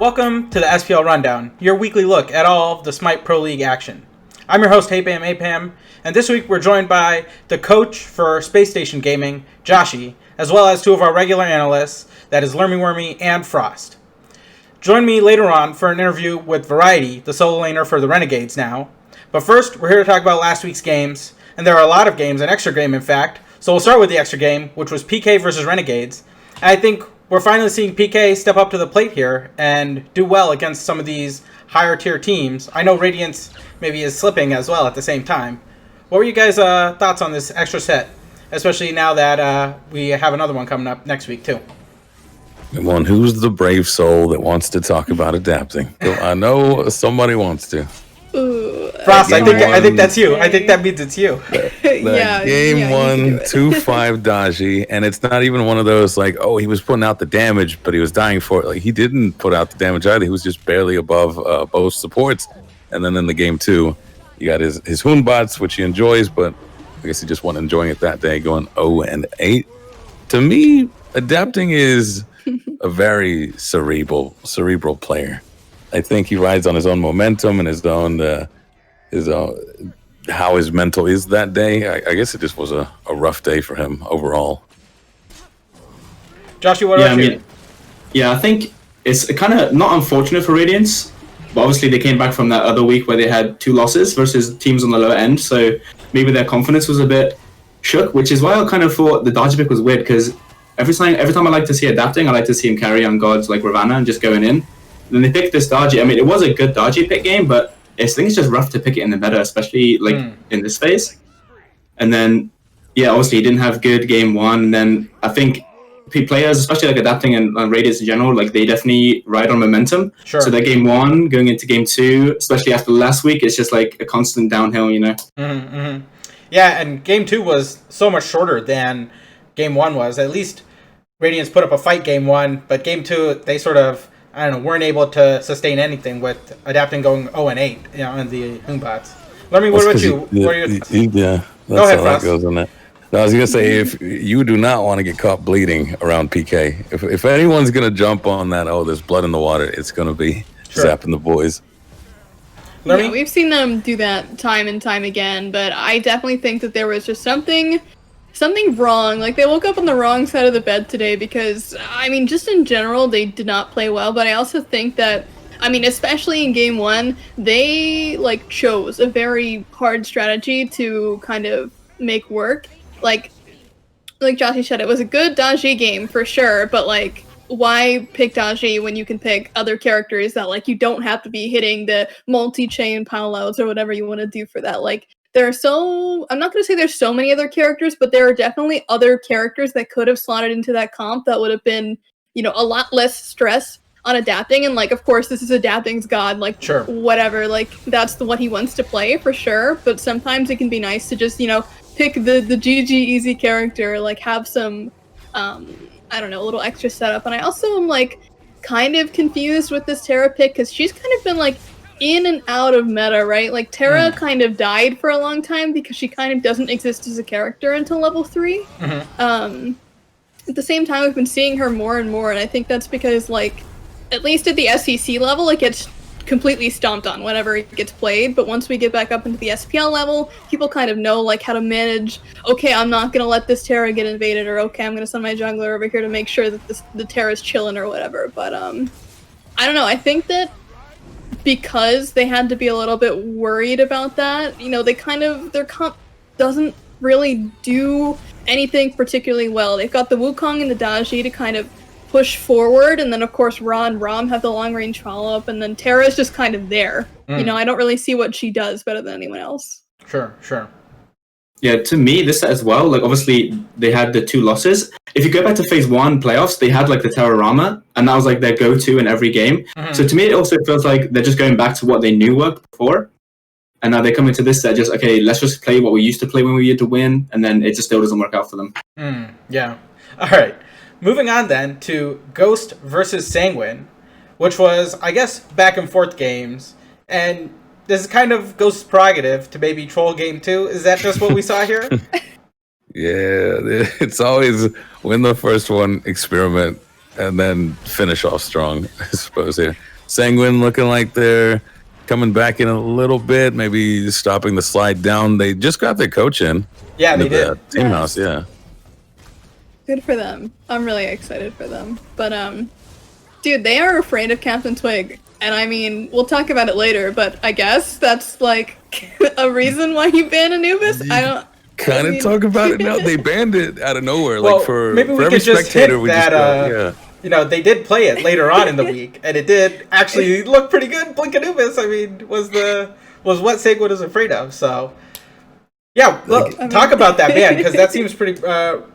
Welcome to the SPL Rundown, your weekly look at all of the Smite Pro League action. I'm your host, Hey Pam Apam, and this week we're joined by the coach for Spacestation Gaming, Joshy, as well as two of our regular analysts, that is Lermy Wormy and Frost. Join me later on for an interview with Variety, the solo laner for the Renegades now. But first, we're here to talk about last week's games, and there are a lot of games, an extra game in fact, so we'll start with the extra game, which was PK versus Renegades. And I think we're finally seeing PK step up to the plate here and do well against some of these higher tier teams. I know Radiance maybe is slipping as well at the same time. What were you guys' thoughts on this extra set, especially now that we have another one coming up next week too? One, who's the brave soul that wants to talk about adapting? I know somebody wants to. Ooh, Frost, I think that's you. I think that means it's you. Game 1, 2-5 Daji, and it's not even one of those like, oh, he was putting out the damage, but he was dying for it. Like, he didn't put out the damage either. He was just barely above both supports. And then in the game 2, you got his Hoonbots, which he enjoys, but I guess he just wasn't enjoying it that day, going 0-8. To me, adapting is a very cerebral player. I think he rides on his own momentum and his own how his mental is that day. I guess it just was a rough day for him overall. Joshy, what about you? Yeah, I think it's kind of not unfortunate for Radiance, but obviously they came back from that other week where they had 2 losses versus teams on the lower end, so maybe their confidence was a bit shook, which is why I kind of thought the Daji pick was weird, because every time I like to see adapting, I like to see him carry on gods like Ravana and just going in. Then they picked this Daji. I mean, it was a good Daji pick game, but I think it's just rough to pick it in the meta, especially like in this phase. And then, yeah, obviously he didn't have good game 1. And then I think players, especially like adapting and Radiance in general, like they definitely ride on momentum. Sure. So that game 1 going into game 2, especially after last week, it's just like a constant downhill, you know? Mm-hmm, mm-hmm. Yeah, and game 2 was so much shorter than game 1 was. At least Radiance put up a fight game 1, but game 2, they sort of, I don't know, weren't able to sustain anything with adapting going 0-8, you know, in the Hoonbots. Lermy, what about you? What are your thoughts? Yeah, that's Go ahead, how Frost. that goes on that. No, I was gonna say, if you do not want to get caught bleeding around PK, if anyone's gonna jump on that, oh, there's blood in the water, it's gonna be zapping the boys. Lermy? Yeah, we've seen them do that time and time again, but I definitely think that there was just something wrong. Like, they woke up on the wrong side of the bed today because, I mean, just in general, they did not play well, but I also think that, I mean, especially in game 1, they, like, chose a very hard strategy to kind of make work. Like Joshy said, it was a good Daji game, for sure, but, like, why pick Daji when you can pick other characters that, like, you don't have to be hitting the multi-chain pile-outs or whatever you want to do for that? Like, I'm not going to say there's so many other characters, but there are definitely other characters that could have slotted into that comp that would have been, you know, a lot less stress on adapting. And, like, of course, this is adapting's god, like, sure, whatever, like, that's what he wants to play, for sure. But sometimes it can be nice to just, you know, pick the GG easy character, like, have some, I don't know, a little extra setup. And I also am, like, kind of confused with this Terra pick, because she's kind of been, like, in and out of meta, right? Like, Terra kind of died for a long time because she kind of doesn't exist as a character until level 3. Mm-hmm. At the same time, we've been seeing her more and more, and I think that's because, like, at least at the SEC level, it gets completely stomped on whenever it gets played, but once we get back up into the SPL level, people kind of know, like, how to manage, okay, I'm not gonna let this Terra get invaded, or okay, I'm gonna send my jungler over here to make sure that the Terra's chilling or whatever. But, I don't know, I think that because they had to be a little bit worried about that, you know, their comp doesn't really do anything particularly well. They've got the Wukong and the Daji to kind of push forward, and then of course Ra and Rom have the long range follow-up, and then Terra's just kind of there. You know, I don't really see what she does better than anyone else. Sure. Yeah, to me, this set as well, like, obviously, they had the 2 losses. If you go back to Phase 1 playoffs, they had, like, the Terrorama, and that was, like, their go-to in every game. Mm-hmm. So to me, it also feels like they're just going back to what they knew worked before. And now they come into this set just, okay, let's just play what we used to play when we had to win, and then it just still doesn't work out for them. Yeah. All right. Moving on, then, to Ghost versus Sanguine, which was, I guess, back and forth games, and this is kind of Ghost's prerogative to maybe troll game 2. Is that just what we saw here? Yeah, it's always win the first one, experiment, and then finish off strong, I suppose, here. Sanguine looking like they're coming back in a little bit, maybe stopping the slide down. They just got their coach in. Yeah, they did. The team house, yeah. Good for them. I'm really excited for them. But dude, they are afraid of Captain Twig. And I mean, we'll talk about it later, but I guess that's like a reason why he banned Anubis. Kind of talk about it now. They banned it out of nowhere. Well, like for maybe we every could just spectator, hit we that, just go, you know, they did play it later on in the week, and it did actually look pretty good. Blink Anubis, I mean, was what Sanguine was afraid of. So, yeah, look, talk about that ban, because that seems pretty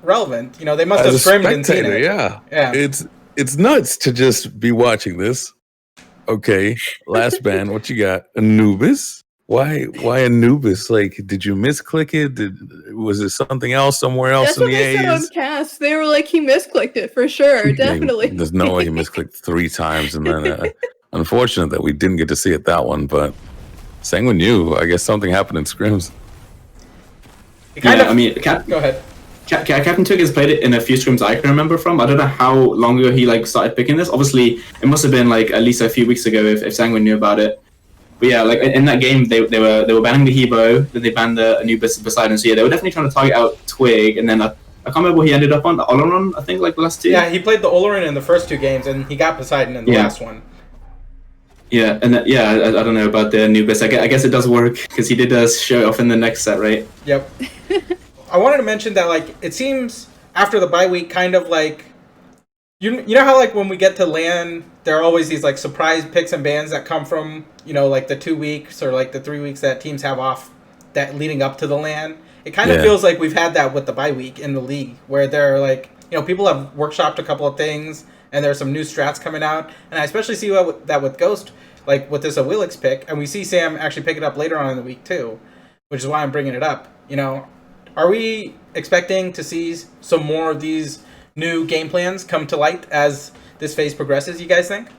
relevant. You know, they must have scrimmed and seen it. Yeah. It's nuts to just be watching this. Okay, last ban, what you got? Anubis? Why Anubis? Like, did you misclick it? Was it something else somewhere else in the A's? That's what they said on cast. They were like, he misclicked it for sure, definitely. There's no way he misclicked 3 times, and then unfortunate that we didn't get to see it that one. But Sanguine knew. I guess something happened in scrims. Go ahead. Captain Twig has played it in a few scrims I can remember from. I don't know how long ago he like started picking this. Obviously, it must have been like at least a few weeks ago if Sanguine knew about it. But yeah, like in that game, they were banning the Hebo, then they banned the Anubis Poseidon. So yeah, they were definitely trying to target out Twig, and then I can't remember what he ended up on. The Oleron, I think, like the last 2. Yeah, he played the Oleron in the first 2 games, and he got Poseidon in the last one. Yeah, and I don't know about the Anubis. I guess it does work because he did show it off in the next set, right? Yep. I wanted to mention that, like, it seems after the bye week, kind of like, you know how, like, when we get to LAN, there are always these, like, surprise picks and bans that come from, you know, like, the 2 weeks or, like, the 3 weeks that teams have off that leading up to the LAN. It kind of feels like we've had that with the bye week in the league, where there are, like, you know, people have workshopped a couple of things, and there's some new strats coming out, and I especially see that with Ghost, like, with this Awilix pick, and we see Sam actually pick it up later on in the week, too, which is why I'm bringing it up. You know, are we expecting to see some more of these new game plans come to light as this phase progresses, you guys think?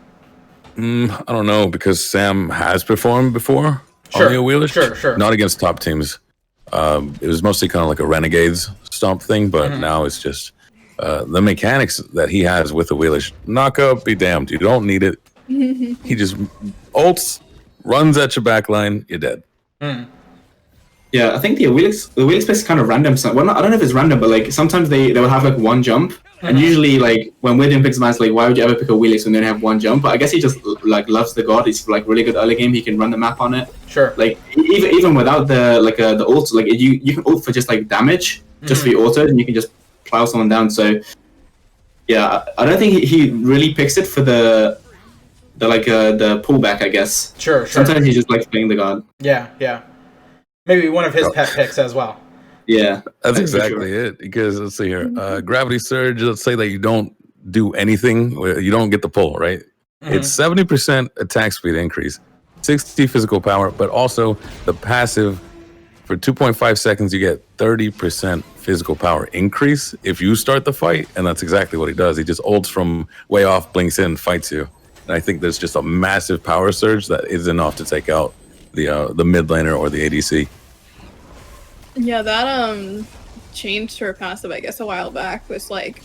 I don't know, because Sam has performed before on the Awilix. Sure. Not against top teams. It was mostly kind of like a Renegades stomp thing, but now it's just the mechanics that he has with the Awilix. Knock up, be damned. You don't need it. He just ults, runs at your backline, you're dead. Yeah, I think the Awilix space is kind of random. Well, I don't know if it's random, but like sometimes they will have like one jump, and usually like when we're doing picks match, like why would you ever pick a Awilix when they don't have one jump? But I guess he just like loves the god. He's like really good early game. He can run the map on it. Sure. Like even without the the ult, like you can ult for just like damage, just for your auto, and you can just plow someone down. So yeah, I don't think he really picks it for the pullback, I guess. Sure. Sometimes he just likes playing the god. Yeah. Maybe one of his pet picks as well. Yeah. That's exactly it. Because let's see here. Gravity Surge, let's say that you don't do anything, you don't get the pull, right? It's 70% attack speed increase, 60 physical power, but also the passive for 2.5 seconds, you get 30% physical power increase if you start the fight. And that's exactly what he does. He just ults from way off, blinks in, fights you. And I think there's just a massive power surge that is enough to take out the mid laner or the ADC. Yeah, that changed her passive, I guess, a while back. Was like,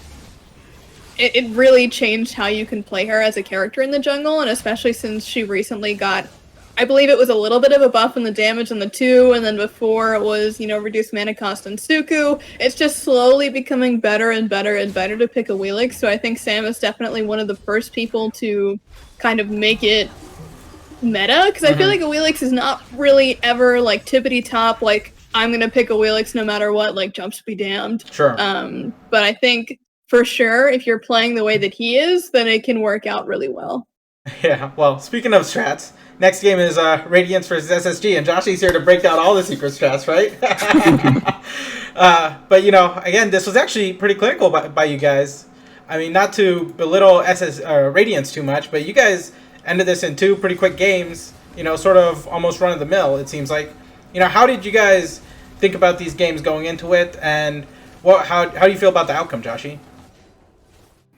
it really changed how you can play her as a character in the jungle, and especially since she recently got, I believe it was a little bit of a buff in the damage on the 2, and then before it was, you know, reduced mana cost on Suku. It's just slowly becoming better and better and better to pick a Awilix, so I think Sam is definitely one of the first people to kind of make it meta, because I feel like Awilix is not really ever like tippity top, like I'm gonna pick Awilix no matter what, like jumps be damned. Sure. But I think for sure if you're playing the way that he is, then it can work out really well. Yeah, well, speaking of strats, next game is Radiance versus SSG, and Joshy's here to break down all the secret strats, right? But, you know, again, this was actually pretty clinical by you guys. I mean, not to belittle Radiance too much, but you guys ended this in 2 pretty quick games, you know, sort of almost run-of-the-mill, it seems like. You know, how did you guys think about these games going into it, and how do you feel about the outcome, Joshy?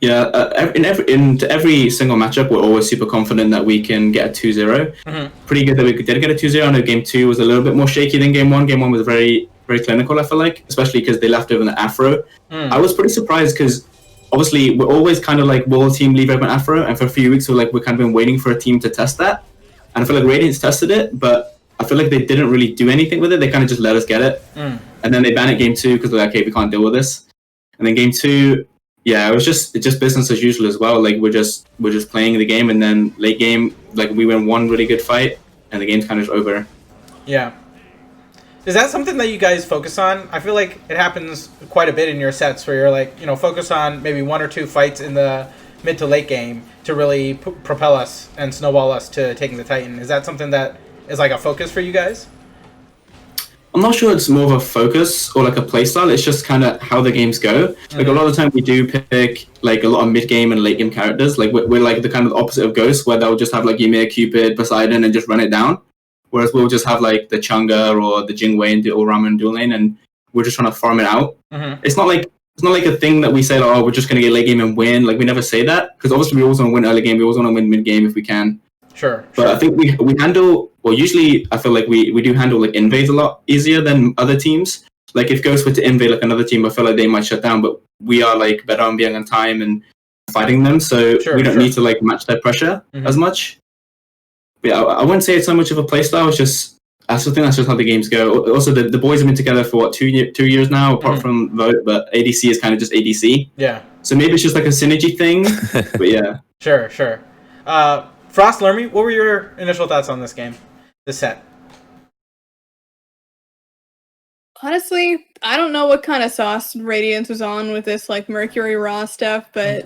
Yeah, into every single matchup, we're always super confident that we can get a 2-0. Pretty good that we did get a 2-0. I know game 2 was a little bit more shaky than game 1. Game 1 was very, very clinical, I feel like, especially because they left over the Afro. I was pretty surprised because obviously we're always kind of like, will a team leave open Afro? And for a few weeks, we're kind of been waiting for a team to test that. And I feel like Radiance tested it, but I feel like they didn't really do anything with it. They kind of just let us get it. And then they banned it game 2 because they're like, okay, we can't deal with this. And then game 2, yeah, it's just business as usual as well. Like we're just playing the game, and then late game, like we win one really good fight, and the game's kind of over. Yeah. Is that something that you guys focus on? I feel like it happens quite a bit in your sets where you're like, focus on maybe 1 or 2 fights in the mid to late game to really propel us and snowball us to taking the Titan. Is that something that is like a focus for you guys? I'm not sure it's more of a focus or like a playstyle. It's just kind of how the games go. Like a lot of the time we do pick like a lot of mid game and late game characters. Like we're like the kind of opposite of Ghost, where they'll just have like Ymir, Cupid, Poseidon, and just run it down. Whereas we'll just have like the Chunga or the Jingwei and or Ramen dual lane, and we're just trying to farm it out. It's not like a thing that we say like, oh, we're just gonna get late game and win. Like we never say that, because obviously we always want to win early game. We always want to win mid game if we can. Sure. But I think we handle, well, usually I feel like we do handle like invades a lot easier than other teams. Like if Ghost were to invade like another team, I feel like they might shut down, but we are like better on being on time and fighting them, so we don't need to like match their pressure as much. But yeah, I wouldn't say it's so much of a playstyle. It's just, I still think that's just how the games go. Also, the boys have been together for what, 2 years now, apart from Vote, but ADC is kind of just ADC. Yeah. So maybe it's just like a synergy thing. But yeah. Sure. Frost, Lermy, what were your initial thoughts on this game, this set? Honestly, I don't know what kind of sauce Radiance was on with this like Mercury Raw stuff, but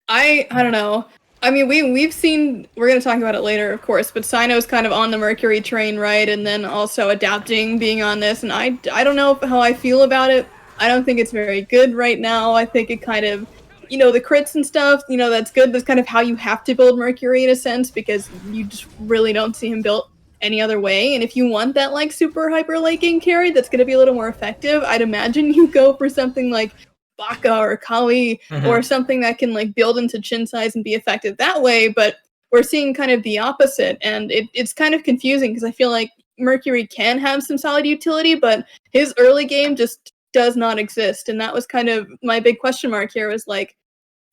I don't know. I mean, we've seen, we're going to talk about it later, of course, but Sino's kind of on the Mercury train, right? And then also adapting, being on this, and I don't know how I feel about it. I don't think it's very good right now. I think it kind of, the crits and stuff, that's good. That's kind of how you have to build Mercury in a sense, because you just really don't see him built any other way. And if you want that like super hyper late game carry that's going to be a little more effective, I'd imagine you go for something like Baka or Kali or something that can like build into chin size and be effective that way. But we're seeing kind of the opposite, and it's kind of confusing because I feel like Mercury can have some solid utility, but his early game just does not exist. And that was kind of my big question mark here, was like,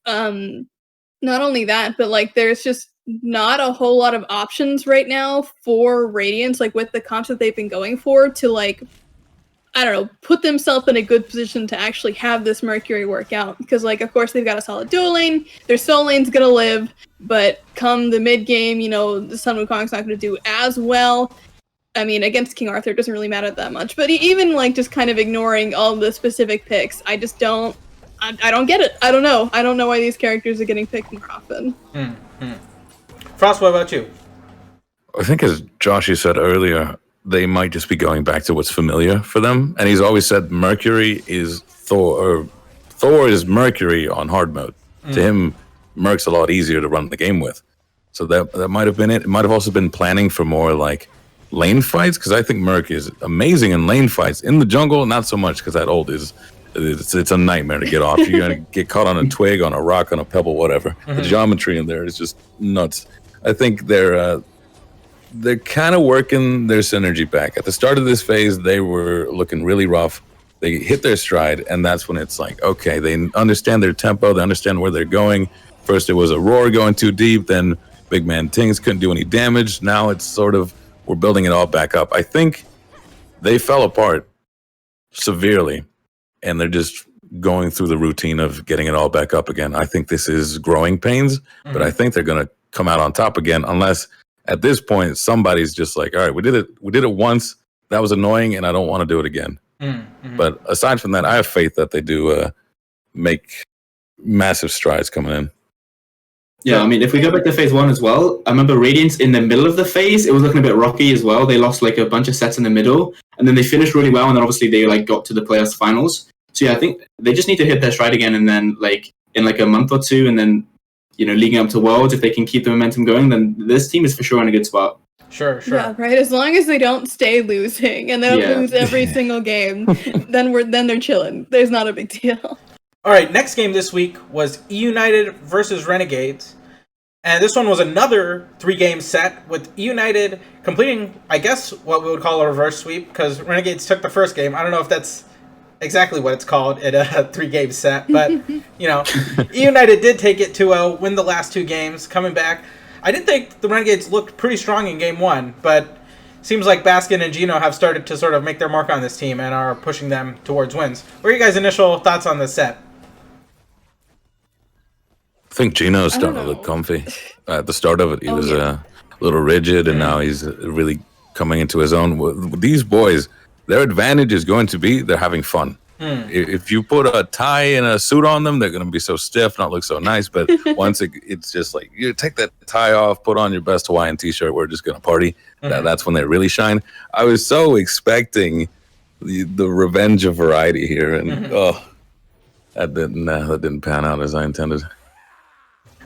not only that, but like there's just not a whole lot of options right now for Radiance, like with the comps that they've been going for, to like, I don't know, put themselves in a good position to actually have this Mercury work out. Because, like, of course, they've got a solid dual lane. Their soul lane's going to live. But come the mid-game, the Sun Wukong's not going to do as well. I mean, against King Arthur, it doesn't really matter that much. But even, like, just kind of ignoring all the specific picks, I just don't... I don't get it. I don't know. I don't know why these characters are getting picked more often. Frost, what about you? I think, as Joshy said earlier, they might just be going back to what's familiar for them. And he's always said Mercury is Thor, or Thor is Mercury on hard mode. To him, Merc's a lot easier to run the game with. So that might have been it. It might have also been planning for more like lane fights, because I think Merc is amazing in lane fights. In the jungle, not so much, because that ult it's a nightmare to get off. You're going to get caught on a twig, on a rock, on a pebble, whatever. The geometry in there is just nuts. I think they're kind of working their synergy back. At the start of this phase, they were looking really rough. They hit their stride, and that's when it's like, okay, they understand their tempo, they understand where they're going. First, it was a roar going too deep, then big man Tings couldn't do any damage. Now it's sort of, we're building it all back up. I think they fell apart severely, and they're just going through the routine of getting it all back up again. I think this is growing pains, but I think they're going to come out on top again, unless at this point somebody's just like, all right, we did it once, that was annoying, and I don't want to do it again. But aside from that, I have faith that they do make massive strides coming in. Yeah, I mean, if we go back to phase 1 as well, I remember Radiance in the middle of the phase, it was looking a bit rocky as well. They lost like a bunch of sets in the middle, and then they finished really well, and then obviously they like got to the playoffs finals. So yeah, I think they just need to hit their stride again, and then like in like a month or two, and then leading up to Worlds, if they can keep the momentum going, then this team is for sure in a good spot. Sure. Yeah, right. As long as they don't stay losing and they don't lose every single game, then they're chilling. There's not a big deal. All right, next game this week was E United versus Renegades. And this one was another 3-game set, with E United completing, I guess, what we would call a reverse sweep, because Renegades took the first game. I don't know if that's exactly what it's called in a 3-game set. But, you know, United did take it 2-0, win the last 2 games, coming back. I did think the Renegades looked pretty strong in game 1, but seems like Baskin and Gino have started to sort of make their mark on this team and are pushing them towards wins. What are you guys' initial thoughts on this set? I think Gino's starting to look comfy. At the start of it, he was a little rigid, and now he's really coming into his own. With these boys, their advantage is going to be they're having fun. If you put a tie and a suit on them, they're going to be so stiff, not look so nice. But once it's just like, you take that tie off, put on your best Hawaiian t-shirt, we're just going to party. That's when they really shine. I was so expecting the revenge of variety here, and that didn't pan out as I intended.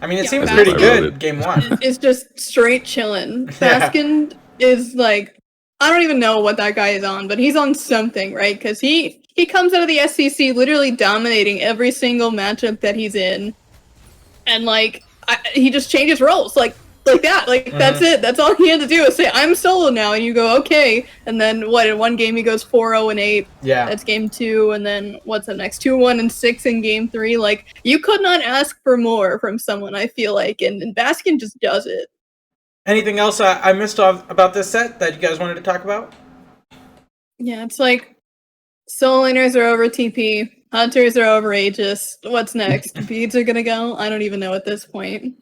I mean, it seems pretty good, game 1. It's just straight chilling. Baskin is like, I don't even know what that guy is on, but he's on something, right? Because he comes out of the SEC literally dominating every single matchup that he's in. And, like, he just changes roles, like that. Like, that's it. That's all he had to do is say, I'm solo now. And you go, okay. And then, in one game he goes 4-0-8. Yeah. That's game 2. And then, what's the next? 2-1-6 in game 3. Like, you could not ask for more from someone, I feel like. And Baskin just does it. Anything else I missed about this set that you guys wanted to talk about? Yeah, it's like, soul laners are over TP. Hunters are over Aegis. What's next? Beads are gonna go? I don't even know at this point.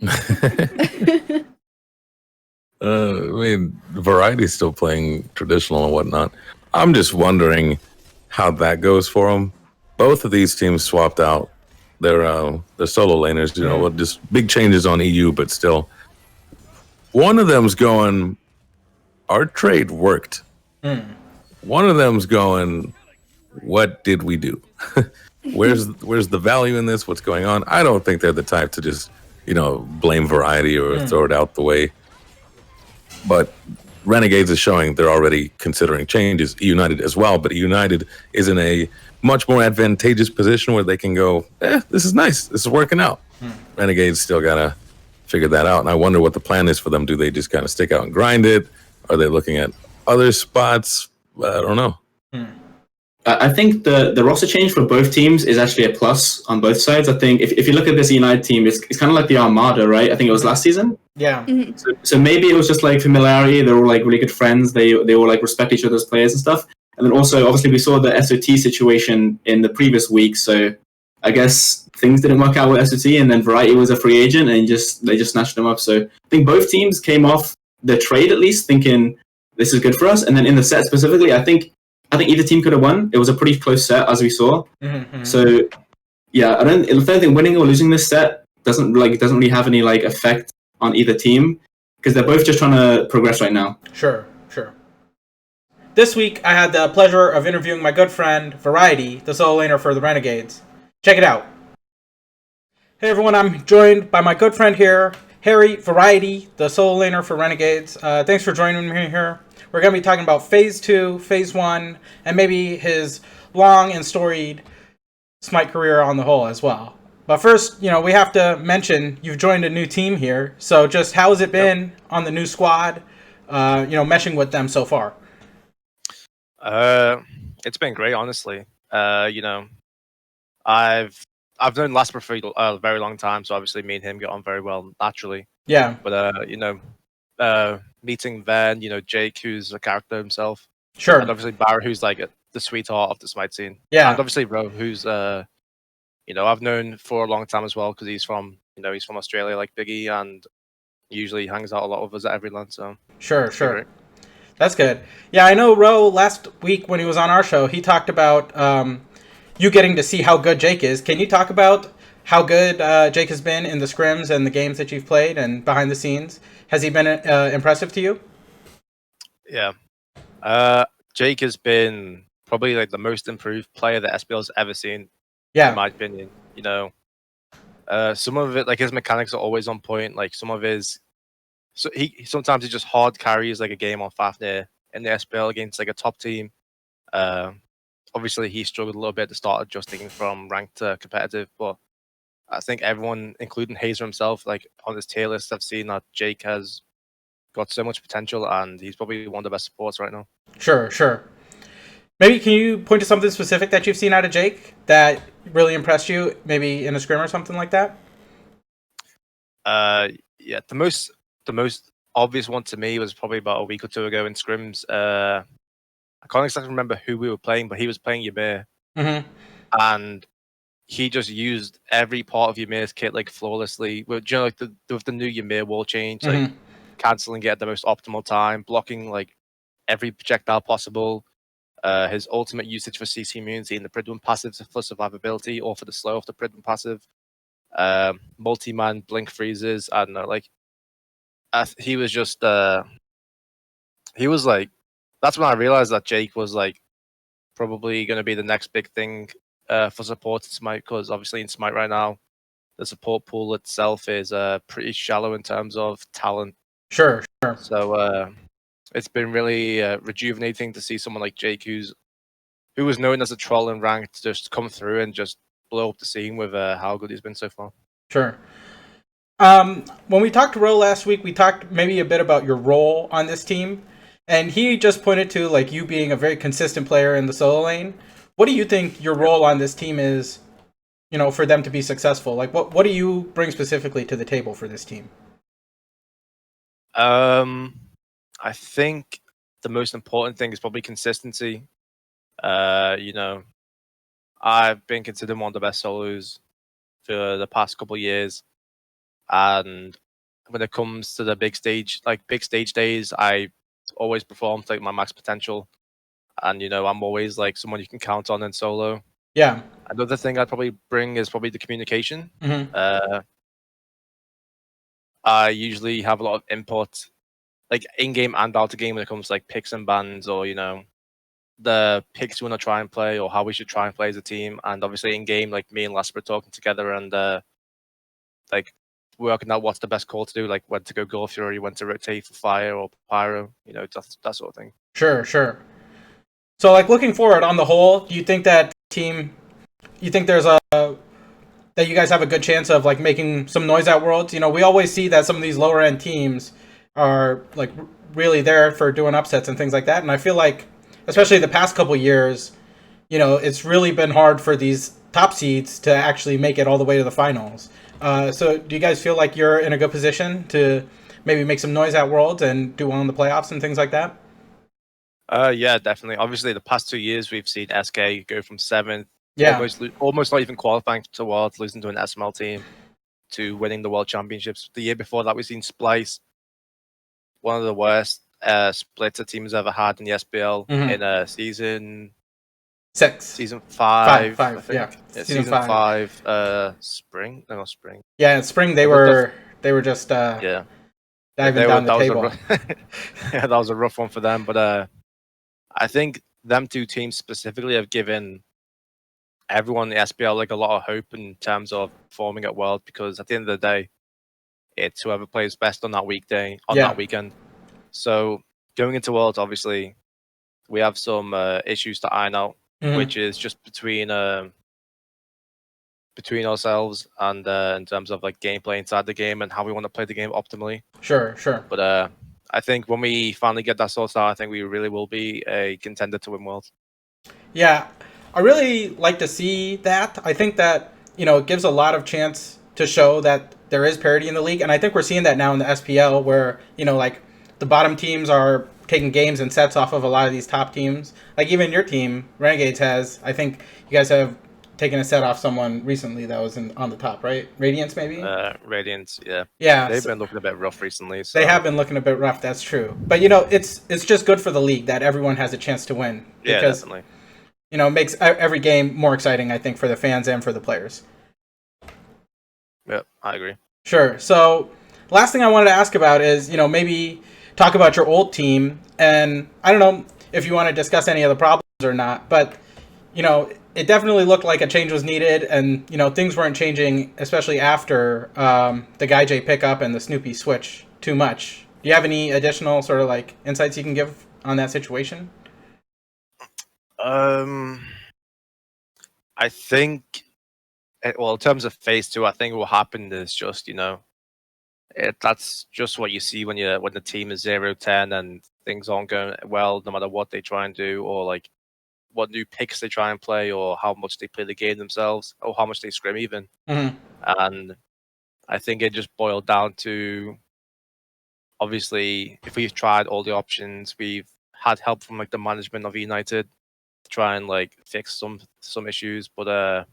I mean, Variety's still playing traditional and whatnot. I'm just wondering how that goes for them. Both of these teams swapped out their solo laners, you know, just big changes on EU, but still. One of them's going, our trade worked. One of them's going, what did we do? Where's the value in this? What's going on? I don't think they're the type to just, you know, blame Variety or throw it out the way. But Renegades is showing they're already considering changes. United as well, but United is in a much more advantageous position where they can go, this is nice. This is working out. Renegades still got to figure that out. And I wonder what the plan is for them. Do they just kind of stick out and grind it? Are they looking at other spots? I don't know. I think the roster change for both teams is actually a plus on both sides. I think if you look at this United team, it's kind of like the Armada, right? I think it was last season. Yeah. So maybe it was just like familiarity. They were like really good friends. They all like respect each other's players and stuff. And then also, obviously, we saw the SOT situation in the previous week. So I guess things didn't work out with SOT, and then Variety was a free agent, and they just snatched them up. So I think both teams came off the trade at least thinking this is good for us. And then in the set specifically, I think either team could have won. It was a pretty close set, as we saw. So yeah, I don't think winning or losing this set doesn't really have any like effect on either team because they're both just trying to progress right now. Sure. This week, I had the pleasure of interviewing my good friend, Variety, the solo laner for the Renegades. Check it out. Hey everyone, I'm joined by my good friend here, Harry, Variety, the solo laner for Renegades. Thanks for joining me here. We're going to be talking about Phase 2, Phase 1, and maybe his long and storied Smite career on the whole as well. But first, you know, we have to mention you've joined a new team here. So just how has it been on the new squad, meshing with them so far? It's been great, honestly. I've known Lasper for a very long time, so obviously me and him get on very well naturally. Yeah. But meeting Van, Jake, who's a character himself. Sure. And obviously Barra, who's like the sweetheart of the Smite scene. Yeah. And obviously Ro, who's I've known for a long time as well because he's from Australia like Biggie, and usually hangs out a lot with us at every LAN. So sure. That's good. Yeah, I know Ro last week when he was on our show, he talked about you getting to see how good Jake is. Can you talk about how good Jake has been in the scrims and the games that you've played and behind the scenes? Has he been impressive to you? Yeah. Jake has been probably like the most improved player that SPL's ever seen. Yeah. In my opinion. Some of it, like his mechanics are always on point. Like some of his, sometimes he just hard carries like a game on Fafnir in the SPL against like a top team. Obviously he struggled a little bit at the start, adjusting from ranked to competitive, but I think everyone, including Hazer himself, like on his tier list, have seen that Jake has got so much potential, and he's probably one of the best supports right now. Sure. Maybe can you point to something specific that you've seen out of Jake that really impressed you, maybe in a scrim or something like that? Yeah, the most obvious one to me was probably about a week or two ago in scrims. I can't exactly remember who we were playing, but he was playing Ymir, Mm-hmm. and he just used every part of Ymir's kit like flawlessly. With like with the new Ymir wall change, like Mm-hmm. canceling it at the most optimal time, blocking like every projectile possible. His ultimate usage for CC immunity and the Pridwen passive for survivability, or for the slow of the Pridwen passive. Multi-man blink freezes. I don't know, like he was just he was like, that's when I realized that Jake was like probably going to be the next big thing for support in Smite, because obviously in Smite right now the support pool itself is pretty shallow in terms of talent. Sure, sure. So it's been really rejuvenating to see someone like Jake, who was known as a troll in ranked, just come through and just blow up the scene with how good he's been so far. Sure. When we talked to Ro last week, we talked maybe a bit about your role on this team, and he just pointed to like you being a very consistent player in the solo lane. What do you think your role on this team is? You know, for them to be successful, like what do you bring specifically to the table for this team? I think the most important thing is probably consistency. You know, I've been considered one of the best solos for the past couple of years, and when it comes to the big stage days, I always perform to like my max potential, and you know, I'm always like someone you can count on in solo. Yeah. Another thing I'd probably bring is probably the communication. Mm-hmm. I usually have a lot of input, like in game and out of game, when it comes to like picks and bans, or you know, the picks we want to try and play, or how we should try and play as a team. And obviously in game, like me and Lasper talking together and like working out what's the best call to do, like when to go Gore Fury, when to rotate for fire or pyro, you know, that sort of thing. Sure, sure. So, like looking forward on the whole, do you think that team? You think there's a that you guys have a good chance of like making some noise at Worlds? You know, we always see that some of these lower end teams are like really there for doing upsets and things like that, and I feel like, especially the past couple years, you know, it's really been hard for these top seeds to actually make it all the way to the finals. So, do you guys feel like you're in a good position to maybe make some noise at Worlds and do well in the playoffs and things like that? Yeah, definitely. Obviously, the past 2 years we've seen SK go from seventh, Yeah. almost not even qualifying to Worlds, losing to an SML team, to winning the World Championships. The year before that, we've seen Splice, one of the worst splits a team has ever had in the SPL, Mhm. in season Six. season Five. five, I think. Yeah. Yeah, Season season five. five. Spring? No, not spring. Yeah, in spring But they were just yeah, diving down the that was table. yeah, that was a rough one for them. But I think them two teams specifically have given everyone in the SPL like a lot of hope in terms of performing at World, because at the end of the day, it's whoever plays best on that weekday, on Yeah. that weekend. So going into Worlds, obviously, we have some issues to iron out, Mhm. which is just between ourselves and in terms of like gameplay inside the game and how we want to play the game optimally. Sure, sure. But I think when we finally get that sorted out, I think we really will be a contender to win Worlds. Yeah, I really like to see that. I think that, you know, it gives a lot of chance to show that there is parity in the league, and I think we're seeing that now in the SPL, where, you know, like the bottom teams are taking games and sets off of a lot of these top teams. Like even your team, Renegades, has. I think you guys have taken a set off someone recently that was on the top, right? Radiance, maybe. Radiant, yeah, Yeah, they've been looking a bit rough recently. So. they have been looking a bit rough. That's true, but you know, it's just good for the league that everyone has a chance to win. Yeah, Because, definitely. you know, it makes every game more exciting, I think, for the fans and for the players. Yeah, I agree. Sure. So, last thing I wanted to ask about is, you know, maybe talk about your old team. And I don't know if you want to discuss any of the problems or not, but, you know, it definitely looked like a change was needed. And, you know, things weren't changing, especially after the Guy J pickup and the Snoopy switch too much. Do you have any additional sort of like insights you can give on that situation? I think, well, in terms of phase two, I think what happened is just, you know, that's just what you see when the team is 0-10 and things aren't going well, no matter what they try and do, or like what new picks they try and play, or how much they play the game themselves, or how much they scrim even. Mm-hmm. And I think it just boiled down to, obviously, if we've tried all the options, we've had help from like the management of United to try and like fix some issues, but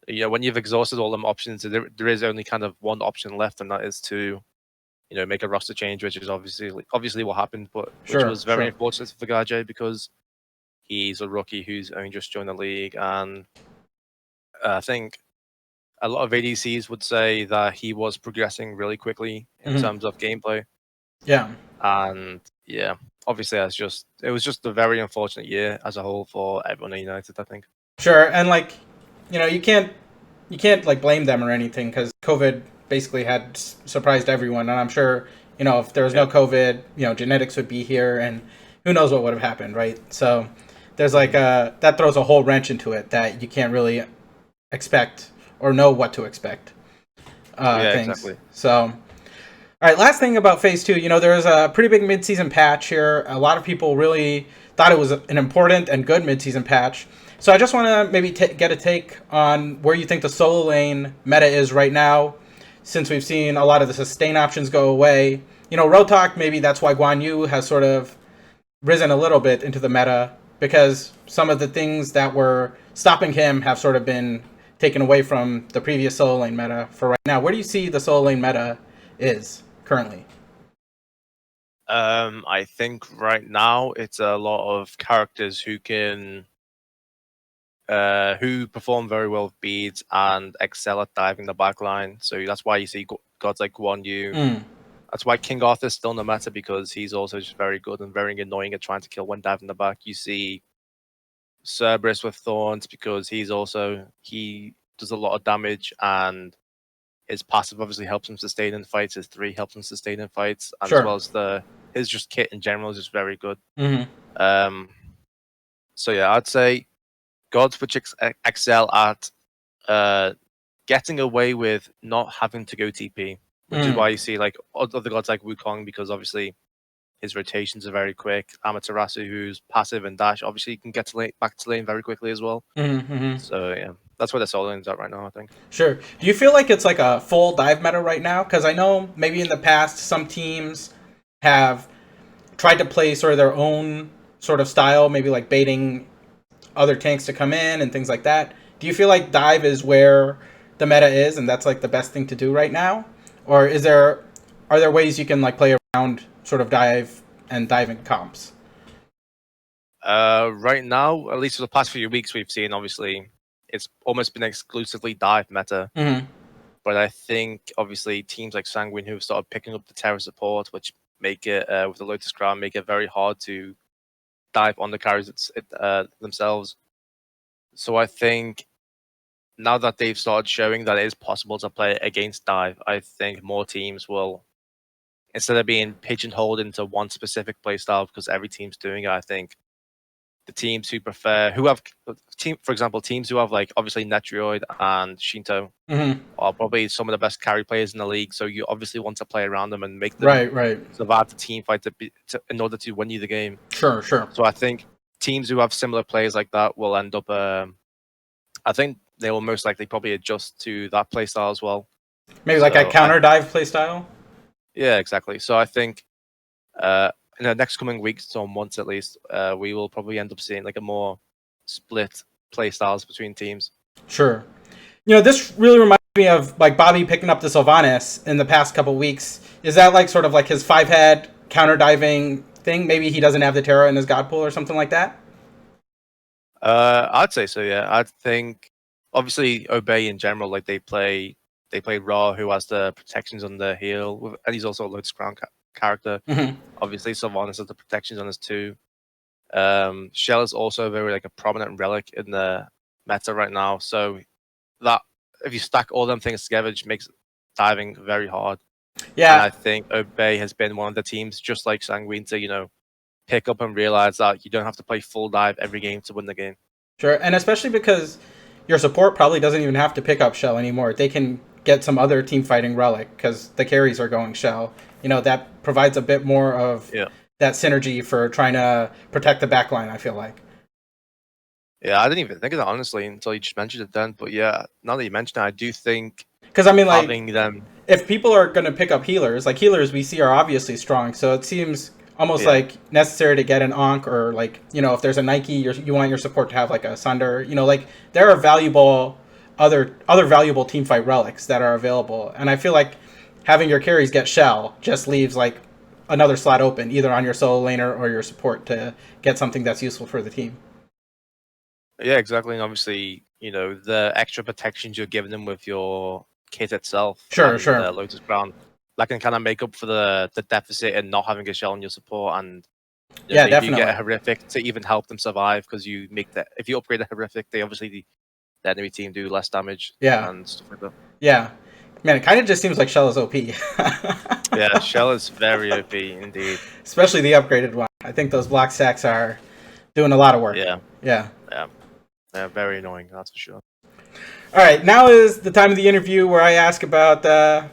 when you've exhausted all them options, there is only kind of one option left, and that is to make a roster change, which is obviously what happened, but which was very unfortunate for Gajay because he's a rookie who's only just joined the league, and I think a lot of ADCs would say that he was progressing really quickly in terms of gameplay. Yeah. And yeah, obviously it was just a very unfortunate year as a whole for everyone at United, I think. Sure, and like, you can't like blame them or anything because COVID basically had surprised everyone, and I'm sure if there was no COVID, genetics would be here, and who knows what would have happened, right? So there's like that throws a whole wrench into it that you can't really expect or know what to expect. Things. Exactly. So, all right, last thing about Phase 2, there was a pretty big mid-season patch here. A lot of people really thought it was an important and good mid-season patch. So I just want to maybe get a take on where you think the solo lane meta is right now, since we've seen a lot of the sustain options go away. Rotok, maybe that's why Guan Yu has sort of risen a little bit into the meta, because some of the things that were stopping him have sort of been taken away from the previous solo lane meta for right now. Where do you see the solo lane meta is currently? I think right now it's a lot of characters who can who perform very well with beads and excel at diving the backline. So that's why you see gods like Guan Yu. That's why King Arthur's still in the meta, because he's also just very good and very annoying at trying to kill when diving the back. You see Cerberus with Thorns, because he does a lot of damage, and his passive obviously helps him sustain in fights. His 3 helps him sustain in fights, and as well as his just kit in general is just very good. So yeah, I'd say gods which excel at getting away with not having to go TP, which is why you see like other gods like Wukong, because obviously his rotations are very quick. Amaterasu, who's passive and dash, obviously can get back to lane very quickly as well. So yeah, that's where the solo lane's at right now, I think. Sure. Do you feel like it's like a full dive meta right now? Because I know maybe in the past some teams have tried to play sort of their own sort of style, maybe like baiting other tanks to come in and things like that. Do you feel like dive is where the meta is and that's like the best thing to do right now? Or are there ways you can like play around sort of dive and diving comps? Right now, at least for the past few weeks, we've seen obviously it's almost been exclusively dive meta. But I think obviously teams like Sanguine, who have started picking up the Terra support, which make it with the Lotus Crown, make it very hard to dive on the carries themselves. So I think now that they've started showing that it is possible to play against dive, I think more teams will, instead of being pigeonholed into one specific playstyle because every team's doing it, I think the teams who have for example, teams who have like obviously Netrioid and Shinto are probably some of the best carry players in the league. So you obviously want to play around them and make them survive the team fight in order to win you the game. Sure. So I think teams who have similar players like that will end up. I think they will most likely probably adjust to that playstyle as well. Maybe like a counter dive playstyle. Yeah, exactly. So I think in the next coming weeks or months at least, we will probably end up seeing like a more split play styles between teams. Sure. This really reminds me of like Bobby picking up the Sylvanas in the past couple weeks. Is that like sort of like his 5-head counter diving thing? Maybe he doesn't have the Terra in his God pool or something like that? I'd say so, yeah. I think obviously Obey in general, like they play Ra, who has the protections on the heal, and he's also a Lotus Crown character. Obviously Sylvanas has the protections on his too. Shell is also very like a prominent relic in the meta right now, so that if you stack all them things together, it just makes diving very hard. Yeah, and I think Obey has been one of the teams, just like Sanguine, to pick up and realize that you don't have to play full dive every game to win the game. Sure, and especially because your support probably doesn't even have to pick up Shell anymore. They can get some other team fighting relic because the carries are going Shell. That provides a bit more of that synergy for trying to protect the backline, I feel like. Yeah, I didn't even think of that honestly until you just mentioned it then. But yeah, now that you mention it, I do think Because I mean, like, having them, if people are going to pick up healers, like healers we see are obviously strong, so it seems almost Yeah. like necessary to get an Ankh, or like, you know, if there's a Nike, you want your support to have like a Sunder. You know, like there are valuable other valuable team fight relics that are available, and I feel like having your carries get Shell just leaves like another slot open, either on your solo laner or your support, to get something that's useful for the team. yeah, exactly. And obviously, you know, the extra protections you're giving them with your kit itself Sure, and sure. the Lotus Crown, that can kind of make up for the deficit and not having a shell on your support. And you know, Yeah, if they do get a definitely. horrific to even help them survive, because you make that if you upgrade a horrific, they obviously the enemy team do less damage Yeah, and stuff like that. yeah. Man, it kind of just seems like Shell is OP. Yeah, shell is very OP indeed. Especially the upgraded one. I think those block stacks are doing a lot of work. Yeah, Yeah. yeah, they're very annoying. That's for sure. All right, now is the time of the interview where I ask about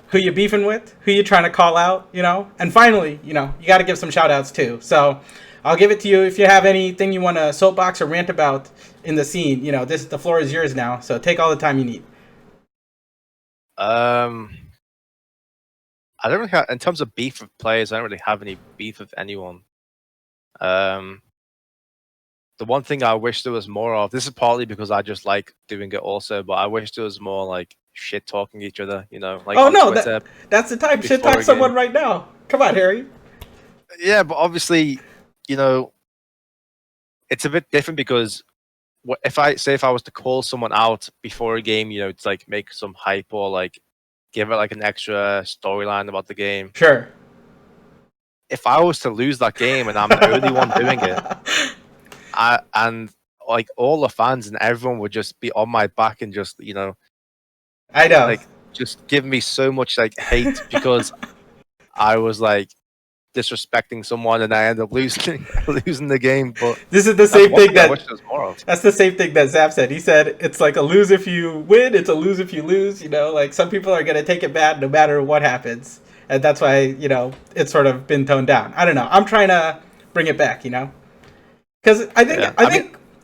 who you beefing with, who you trying to call out, you know, and finally, you know, you got to give some shout outs too. So I'll give it to you if you have anything you want to soapbox or rant about in the scene. You know, the floor is yours now, so take all the time you need. I don't really have, in terms of beef with players, I don't really have any beef with anyone. The one thing I wish there was more of, this is partly because I just like doing it also, but I wish there was more like shit talking each other, you know, like Oh on no, Twitter. that's the time. Shit before talk a someone game. right now. Come on, Harry. Yeah, but obviously, you know, it's a bit different because if I was to call someone out before a game, you know, to like make some hype or like give it like an extra storyline about the game. Sure. If I was to lose that game and I'm the only one doing it, and like all the fans and everyone would just be on my back and just, you know, I know. like just give me so much like hate because I was like disrespecting someone and I end up losing losing the game. But This is the that's same one thing thing I wish there was more of. that's the same thing that Zap said. He said it's like a lose if you win, it's a lose if you lose. You know, like some people are gonna take it bad no matter what happens, and that's why, you know, it's sort of been toned down. I don't know. I'm trying to bring it back. You know, because Yeah,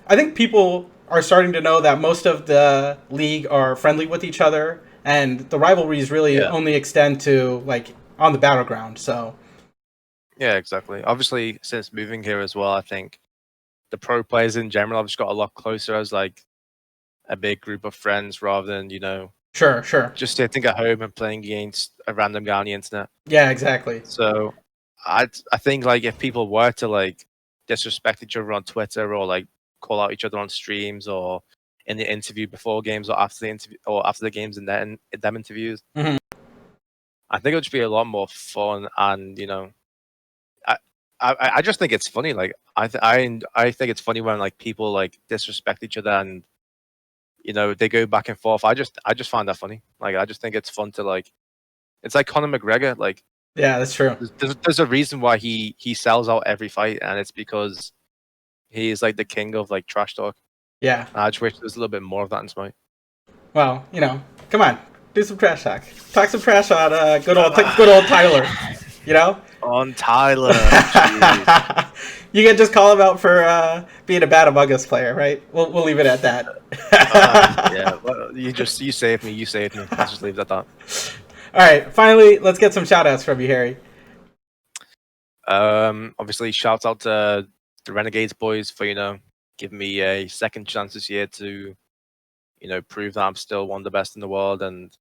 I think people are starting to know that most of the league are friendly with each other, and the rivalries really Yeah. only extend to like on the battleground. So yeah, exactly. Obviously, since moving here as well, I think the pro players in general have just got a lot closer as like a big group of friends rather than, you know, sure, sure. just sitting at home and playing against a random guy on the internet. Yeah, exactly. So I think like if people were to like disrespect each other on Twitter or like call out each other on streams or in the interview before games or after the interview or after the games and then them interviews, Mhm. I think it would just be a lot more fun. And you know, I just think it's funny. Like I think it's funny when like people like disrespect each other and you know they go back and forth. I just find that funny. Like I just think it's fun to like. It's like Conor McGregor. Like Yeah, that's true. there's a reason why he sells out every fight, and it's because he's like the king of like trash talk. Yeah. I just wish there was a little bit more of that in Smite. Well, you know, come on, do some trash talk. Talk some trash on good old Tyler. You know. On Tyler, jeez. You can just call him out for being a bad Among Us player, right? We'll leave it at that. Yeah, well, you saved me. You saved me. Let's just leave it at that. All right, finally, let's get some shout outs from you, Harry. Obviously, shout out to the Renegades boys for, you know, giving me a second chance this year to, you know, prove that I'm still one of the best in the world and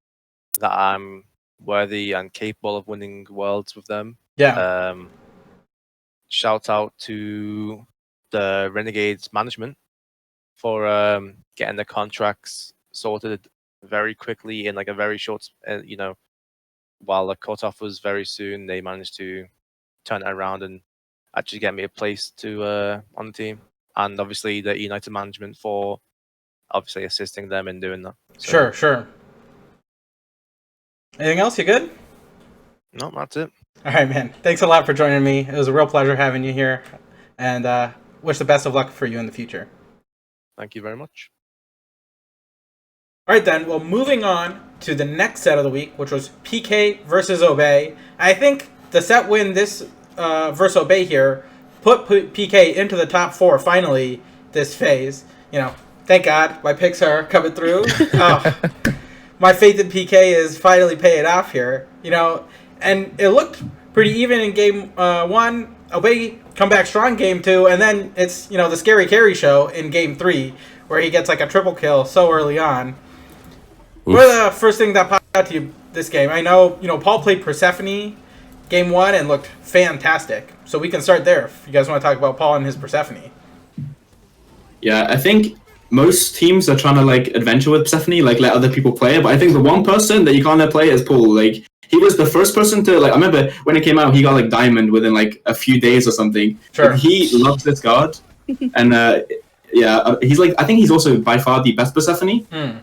that I'm worthy and capable of winning worlds with them. Yeah. Shout out to the Renegades management for getting the contracts sorted very quickly in like a very short, you know, while the cutoff was very soon, they managed to turn it around and actually get me a place to on the team. And obviously the United management for obviously assisting them in doing that. So, Sure. Anything else? You good? no, that's it. All right, man. Thanks a lot for joining me. It was a real pleasure having you here, and wish the best of luck for you in the future. Thank you very much. All right, then. Well, moving on to the next set of the week, which was PK versus Obey. I think the set win this versus Obey here put PK into the top 4 finally this phase. thank God my picks are coming through. Oh, my faith in PK is finally paying off here. And it looked pretty even in game 1. Away, come back strong game 2, and then it's the scary carry show in game 3 where he gets like a triple kill so early on. Oof. What are the first thing that popped out to you this game? I know Paul played Persephone game 1 and looked fantastic, so we can start there if you guys want to talk about Paul and his Persephone. Yeah, I think most teams are trying to like adventure with Persephone, like let other people play it. But I think the one person that you can't let play is Paul. Like he was the first person to like. I remember when it came out, he got like diamond within like a few days or something. Sure. Like, he loves this card, and he's like. I think he's also by far the best Persephone.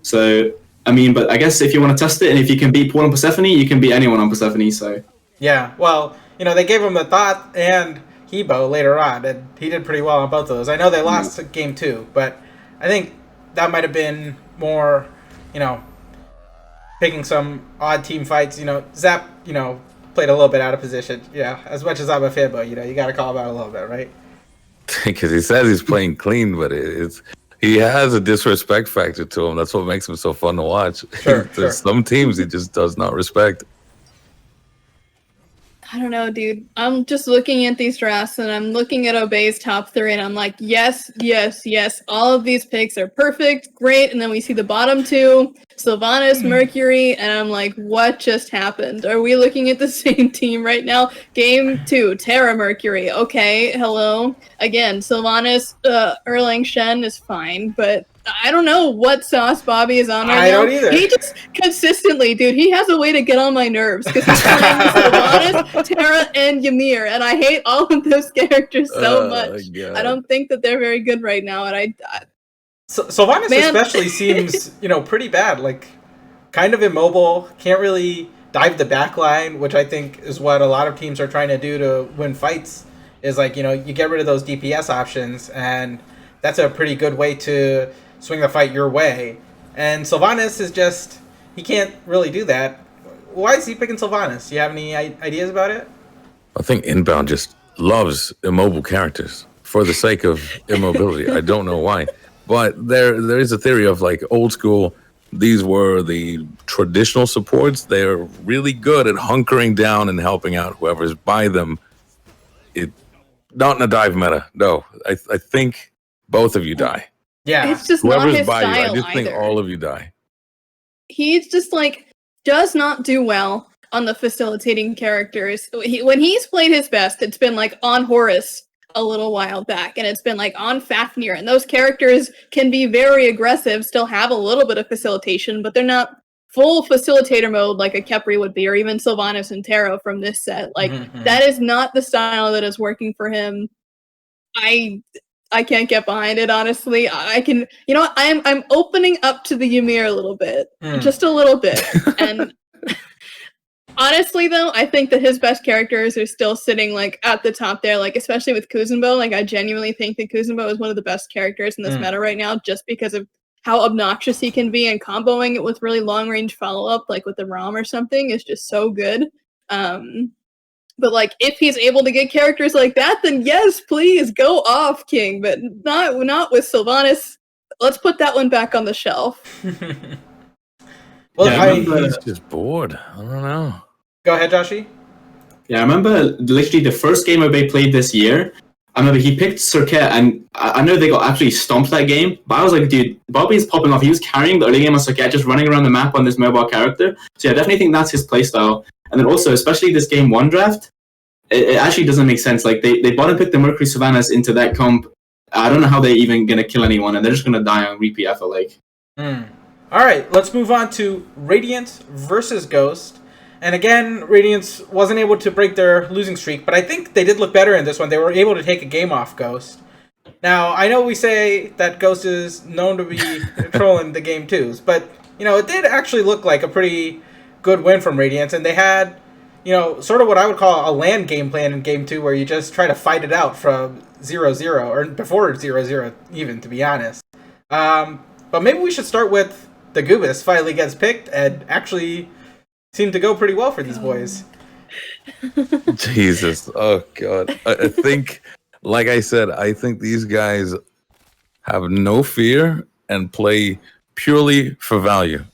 So I mean, but I guess if you want to test it, and if you can beat Paul on Persephone, you can beat anyone on Persephone. So yeah, well, they gave him the Thought and Hebo later on, and he did pretty well on both of those. I know they lost game 2, but I think that might have been more, picking some odd team fights. Zap, played a little bit out of position. Yeah, as much as I'm a fan, but you got to call him out a little bit, right? Because he says he's playing clean, but he has a disrespect factor to him. That's what makes him so fun to watch. Sure, There's some teams he just does not respect. I don't know, dude. I'm just looking at these drafts and I'm looking at Obey's top 3 and I'm like, yes, yes, yes. All of these picks are perfect, great. And then we see the bottom 2, Sylvanas, Mercury, and I'm like, what just happened? Are we looking at the same team right now? Game 2, Terra Mercury. Okay, hello. Again, Sylvanas, Erlang Shen is fine, but I don't know what sauce Bobby is on right now. I don't either. He just consistently, dude, he has a way to get on my nerves because he's playing Sylvanas, Terra, and Ymir, and I hate all of those characters so much. God. I don't think that they're very good right now, and Sylvanas especially seems, pretty bad. Like, kind of immobile, can't really dive the back line, which I think is what a lot of teams are trying to do to win fights, is like, you get rid of those DPS options, and that's a pretty good way to swing the fight your way. And Sylvanas is just, he can't really do that. Why is he picking Sylvanas? Do you have any ideas about it? I think Inbound just loves immobile characters for the sake of immobility. I don't know why. But there is a theory of like old school, these were the traditional supports. They're really good at hunkering down and helping out whoever's by them. Not in a dive meta, no. I think both of you die. Yeah. It's just Whoever's not his by style you, I just think either. all of you die. He's just like, does not do well on the facilitating characters. When he's played his best, it's been like on Horus a little while back, and it's been like on Fafnir, and those characters can be very aggressive, still have a little bit of facilitation, but they're not full facilitator mode like a Kepri would be, or even Sylvanas and Taro from this set. Like, that is not the style that is working for him. I can't get behind it, honestly. I can, I'm opening up to the Ymir a little bit, just a little bit. And honestly, though, I think that his best characters are still sitting like at the top there, like especially with Kuzenbo. Like, I genuinely think that Kuzenbo is one of the best characters in this meta right now, just because of how obnoxious he can be, and comboing it with really long range follow up, like with the Rom or something, is just so good. But like, if he's able to get characters like that, then yes, please go off, King. But not with Sylvanas. Let's put that one back on the shelf. Well, yeah, He's just bored. I don't know. Go ahead, Joshy. Yeah, I remember literally the first game Obey played this year. I remember he picked Circuit, and I know they got absolutely stomped that game, but I was like, dude, Bobby's popping off. He was carrying the early game on Circuit, just running around the map on this mobile character. So yeah, I definitely think that's his playstyle. And then also, especially this game 1 draft, it actually doesn't make sense. Like, they bottom picked the Mercury Sylvanas into that comp. I don't know how they're even going to kill anyone, and they're just going to die on repeat, I feel like. All right, let's move on to Radiant versus Ghost. And again, Radiance wasn't able to break their losing streak, but I think they did look better in this one. They were able to take a game off Ghost. Now, I know we say that Ghost is known to be trolling the game 2s, but, it did actually look like a pretty good win from Radiance, and they had, sort of what I would call a land game plan in game 2, where you just try to fight it out from 0-0, or before 0-0 even, to be honest. But maybe we should start with the Goobus finally gets picked, and actually seemed to go pretty well for these boys. Jesus. Oh, God. I think, like I said, I think these guys have no fear and play purely for value.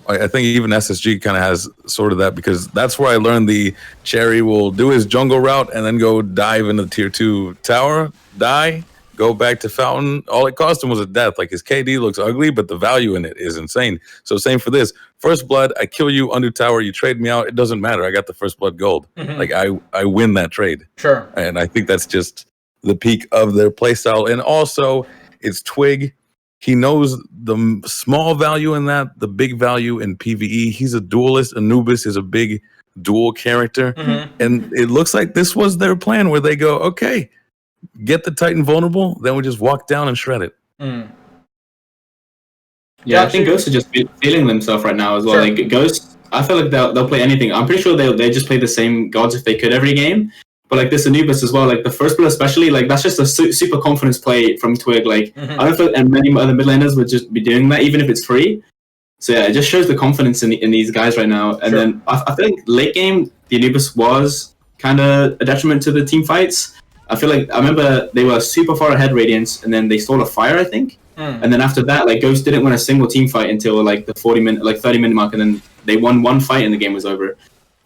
I think even SSG kind of has sort of that, because that's where I learned the Cherry will do his jungle route and then go dive into the tier 2 tower, die, go back to Fountain. All it cost him was a death. Like, his KD looks ugly, but the value in it is insane. So same for this. First blood, I kill you under tower, you trade me out, it doesn't matter. I got the first blood gold. Like, I win that trade. Sure. And I think that's just the peak of their playstyle. And also, it's Twig. He knows the small value in that, the big value in PvE. He's a duelist. Anubis is a big dual character. And it looks like this was their plan, where they go, okay, get the Titan vulnerable, then we just walk down and shred it. Yeah, I think Ghosts are just feeling themselves right now as well. Sure. Like, Ghosts, I feel like they'll play anything. I'm pretty sure they just play the same gods if they could every game. But like this Anubis as well, like the first blood especially, like that's just a super confidence play from Twig. Like I don't feel, and many other mid laners would just be doing that even if it's free. So yeah, it just shows the confidence in these guys right now. And then I think late game the Anubis was kind of a detriment to the team fights. I feel like I remember they were super far ahead Radiance, and then they stole a fire, I think. And then after that, like Ghost didn't win a single team fight until like the 30-minute mark, and then they won one fight and the game was over.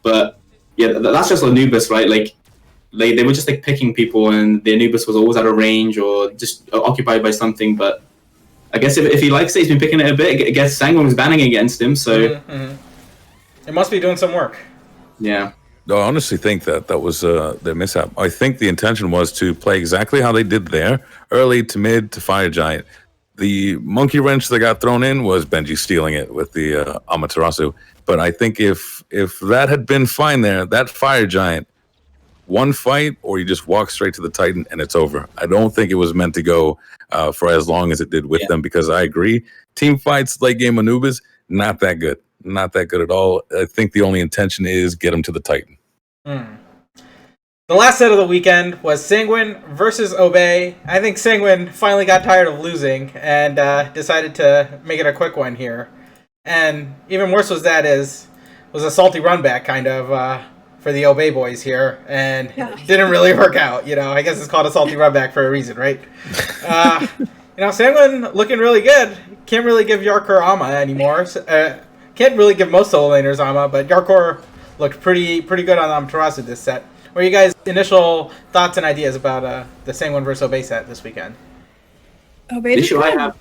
But yeah, that's just Anubis, right? Like they were just like picking people, and the Anubis was always out of range or just occupied by something. But I guess if he likes it, he's been picking it a bit. I guess Sangwon was banning against him, so it must be doing some work. Yeah. No, I honestly think that was their mishap. I think the intention was to play exactly how they did there, early to mid to Fire Giant. The monkey wrench that got thrown in was Benji stealing it with the Amaterasu. But I think if that had been fine there, that Fire Giant, one fight, or you just walk straight to the Titan and it's over. I don't think it was meant to go for as long as it did with them, because I agree. Team fights, late game Anubis, not that good. Not that good at all. I think the only intention is get him to the Titan. The last set of the weekend was Sanguine versus Obey. I think Sanguine finally got tired of losing and decided to make it a quick one here. And even worse was a salty run back kind of for the Obey boys here, and didn't really work out. I guess it's called a salty run back for a reason, right? Sanguine looking really good. Can't really give Yarkor Ama anymore. Can't really give most solo laners Ama, but Yarkor looked pretty good on Amaterasu this set. What are you guys' initial thoughts and ideas about the Sanguine versus Obey set this weekend? Obey just kind of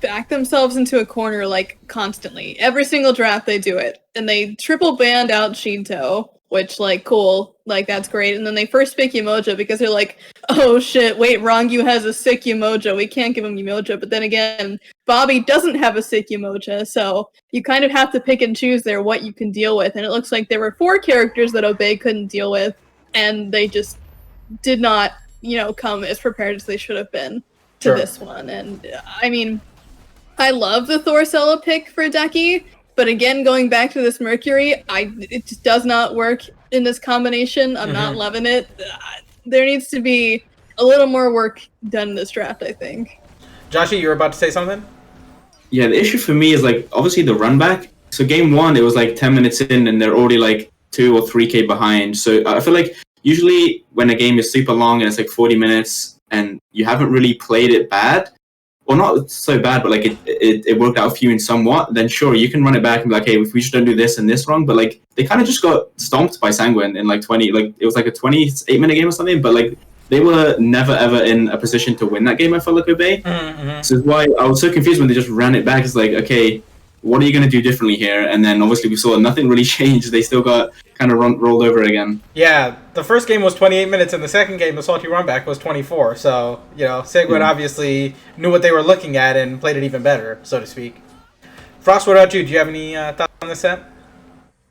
back themselves into a corner like constantly. Every single draft they do it. And they triple banned out Shinto, which like cool, like that's great. And then they first pick Umoja because they're like, oh shit, wait, Rongyu has a sick Umoja. We can't give him Umoja. But then again, Bobby doesn't have a sick Umoja, so you kind of have to pick and choose there what you can deal with. And it looks like there were 4 characters that Obey couldn't deal with. And they just did not, come as prepared as they should have been to this one. And I mean, I love the Thorcella pick for Deki, but again, going back to this Mercury, it just does not work in this combination. I'm not loving it. There needs to be a little more work done in this draft, I think. Joshy, you were about to say something? Yeah, the issue for me is like obviously the run back. So game 1, it was like 10 minutes in, and they're already like 2 or 3K behind. So I feel like usually when a game is super long and it's like 40 minutes and you haven't really played it bad, or not so bad, but like it worked out for you in somewhat, then sure, you can run it back and be like, hey, if we should do this and this wrong. But like they kind of just got stomped by Sanguine in like 20, like it was like a 28-minute game or something, but like they were never ever in a position to win that game, I felt like, Obey. So it's why I was so confused when they just ran it back. It's like, okay, what are you going to do differently here? And then obviously we saw nothing really changed. They still got kind of rolled over again. Yeah, the first game was 28 minutes, and the second game, the salty run back, was 24. So, Sanguine obviously knew what they were looking at and played it even better, so to speak. Frost, what about you? Do you have any thoughts on this set?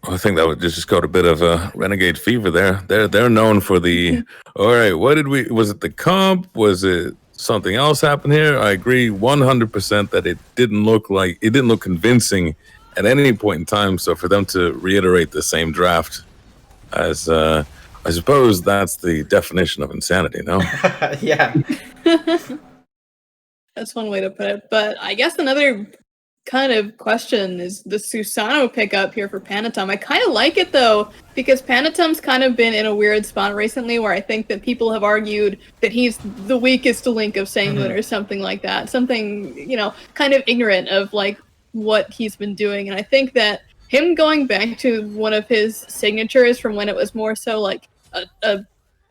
Well, I think that would just got a bit of a Renegade fever there. They're known for the, all right, was it the comp? Was it something else happened here? I agree 100% that it didn't look convincing at any point in time. So for them to reiterate the same draft, as I suppose that's the definition of insanity, no? Yeah. That's one way to put it. But I guess another kind of question is the Susano pickup here for Panatom. I kind of like it though, because Panatom's kind of been in a weird spot recently where I think that people have argued that he's the weakest link of Sanguine or something like that. Something, kind of ignorant of like what he's been doing. And I think that him going back to one of his signatures from when it was more so like a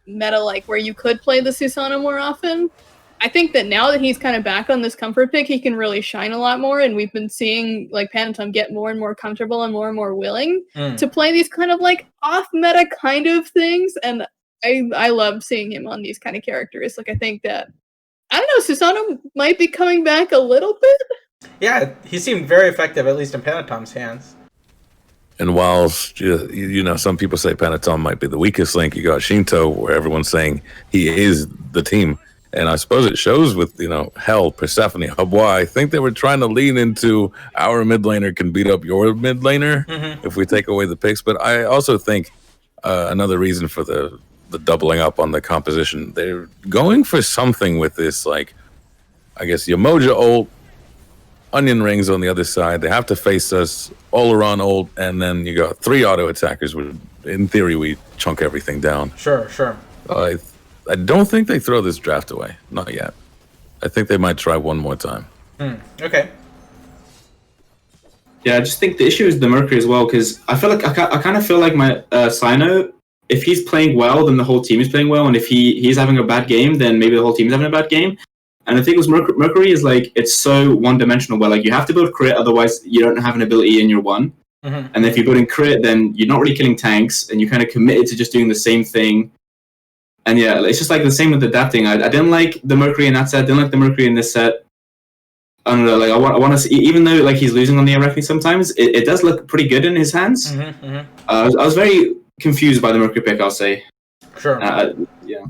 meta like where you could play the Susano more often, I think that now that he's kind of back on this comfort pick, he can really shine a lot more, and we've been seeing like Panatom get more and more comfortable and more willing to play these kind of like off-meta kind of things, and I love seeing him on these kind of characters. Like I think that, I don't know, Susano might be coming back a little bit. Yeah, he seemed very effective, at least in Panatom's hands. And while some people say Panatom might be the weakest link, you got Shinto, where everyone's saying he is the team. And I suppose it shows with, Hell, Persephone, Habwa. I think they were trying to lean into our mid laner can beat up your mid laner if we take away the picks. But I also think another reason for the doubling up on the composition, they're going for something with this, like, I guess, Yamoja ult, Onion Rings on the other side. They have to face us, Oleron ult, and then you got 3 auto attackers. In theory, we chunk everything down. Sure. I don't think they throw this draft away. Not yet. I think they might try one more time. Okay. Yeah, I just think the issue is the Mercury as well, because I feel like I kind of feel like my Sino, if he's playing well, then the whole team is playing well, and if he's having a bad game, then maybe the whole team is having a bad game. And the thing with Mercury is like it's so one-dimensional. Where like you have to build crit, otherwise you don't have an ability in your one. And if you're building crit, then you're not really killing tanks, and you're kind of committed to just doing the same thing. And yeah, it's just like the same with adapting. I didn't like the Mercury in that set. I didn't like the Mercury in this set. I don't know. Like I want to see, even though like he's losing on the Arachne sometimes, it does look pretty good in his hands. I was very confused by the Mercury pick. I'll say. Sure. Yeah.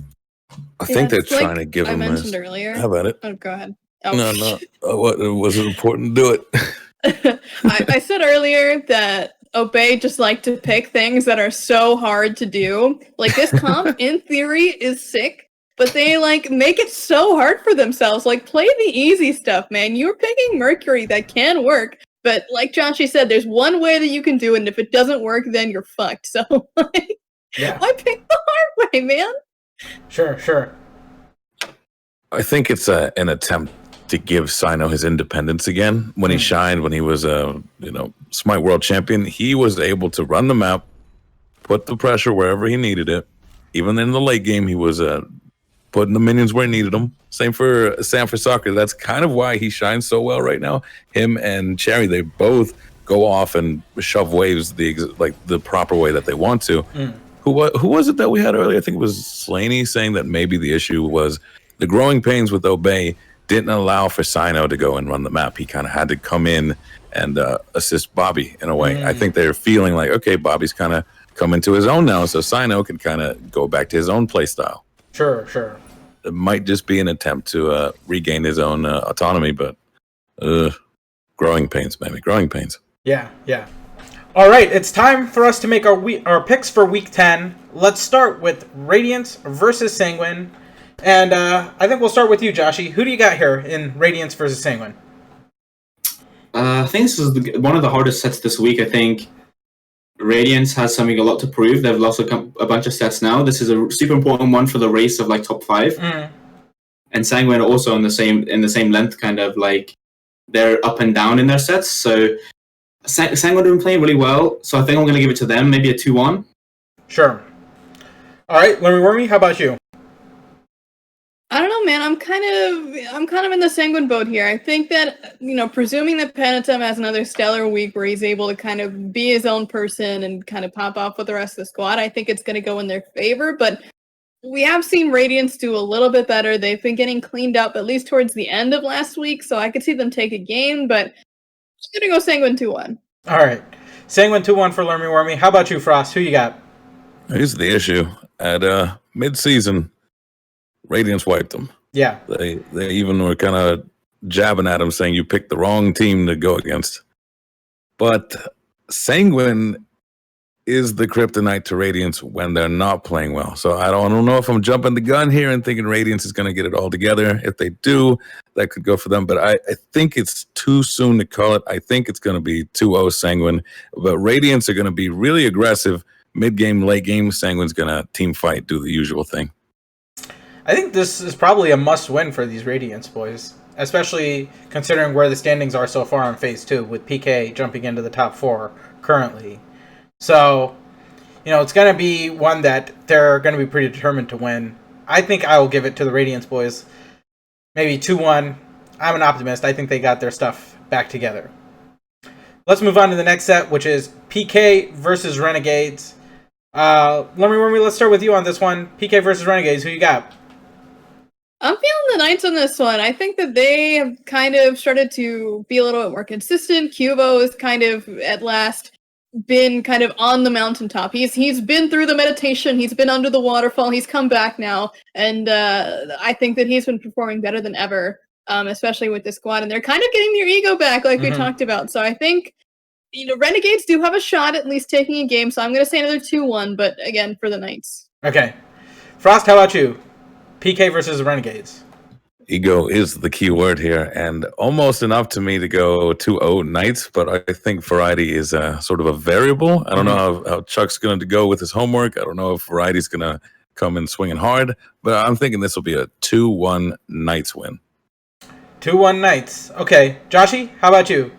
I think they're trying to give him. I mentioned earlier. How about it? Oh, go ahead. Oh. No. What was it important to do it? I said earlier that Obey just like to pick things that are so hard to do. Like this comp, in theory, is sick, but they like make it so hard for themselves. Like play the easy stuff, man. You're picking Mercury that can work, but like Joshy said, there's one way that you can do it, and if it doesn't work, then you're fucked. So like, why pick the hard way, man? Sure. I think it's an attempt to give Sino his independence again. When he shined, when he was a Smite World Champion, he was able to run the map, put the pressure wherever he needed it. Even in the late game, he was putting the minions where he needed them. Same for Sam for Soccer. That's kind of why he shines so well right now. Him and Cherry, they both go off and shove waves the proper way that they want to. Who was it that we had earlier? I think it was Slaney saying that maybe the issue was the growing pains with Obey didn't allow for Sino to go and run the map. He kind of had to come in and assist Bobby in a way. I think they're feeling like, okay, Bobby's kind of coming to his own now, so Sino can kind of go back to his own play style. Sure. It might just be an attempt to regain his own autonomy, but growing pains, maybe. Growing pains. Yeah. All right, it's time for us to make our picks for Week 10. Let's start with Radiance versus Sanguine. And I think we'll start with you, Joshy. Who do you got here in Radiance versus Sanguine? I think this is one of the hardest sets this week. I think Radiance has a lot to prove. They've lost a bunch of sets now. This is a super important one for the race of like top 5. And Sanguine are also in the same length, kind of like they're up and down in their sets. So Sanguine have been playing really well. So I think I'm going to give it to them. Maybe a 2-1. Sure. All right, Wormy, how about you? I don't know, man. I'm kind of in the Sanguine boat here. I think that, presuming that Panatom has another stellar week where he's able to kind of be his own person and kind of pop off with the rest of the squad, I think it's going to go in their favor. But we have seen Radiance do a little bit better. They've been getting cleaned up, at least towards the end of last week, so I could see them take a game, but I'm going to go Sanguine 2-1. All right. Sanguine 2-1 for Wormy. How about you, Frost? Who you got? Here's the issue. At mid-season, Radiance wiped them. Yeah. They even were kind of jabbing at him, saying you picked the wrong team to go against. But Sanguine, is the kryptonite to Radiance when they're not playing well. So I don't know if I'm jumping the gun here and thinking Radiance is going to get it all together. If they do, that could go for them. But I think it's too soon to call it. I think it's going to be 2-0 Sanguine. But Radiance are going to be really aggressive. Mid-game, late-game, Sanguine's going to team fight, do the usual thing. I think this is probably a must-win for these Radiance boys, especially considering where the standings are so far in Phase 2, with PK jumping into the top 4 currently. So, it's going to be one that they're going to be pretty determined to win. I think I will give it to the Radiance boys. Maybe 2-1. I'm an optimist. I think they got their stuff back together. Let's move on to the next set, which is PK versus Renegades. Let's start with you on this one. PK versus Renegades. Who you got? I'm feeling the Knights on this one. I think that they have kind of started to be a little bit more consistent. Cubo is kind of, at last, been kind of on the mountaintop. He's been through the meditation. He's been under the waterfall. He's come back now. And I think that he's been performing better than ever, especially with this squad. And they're kind of getting their ego back like we talked about. So I think, Renegades do have a shot at least taking a game. So I'm going to say another 2-1, but again, for the Knights. Okay. Frost, how about you? PK versus Renegades. Ego is the key word here, and almost enough to me to go 2-0 Knights, but I think variety is sort of a variable. I don't know how Chuck's going to go with his homework. I don't know if variety's going to come in swinging hard, but I'm thinking this will be a 2-1 Knights win. 2-1 Knights. Okay. Joshy, how about you?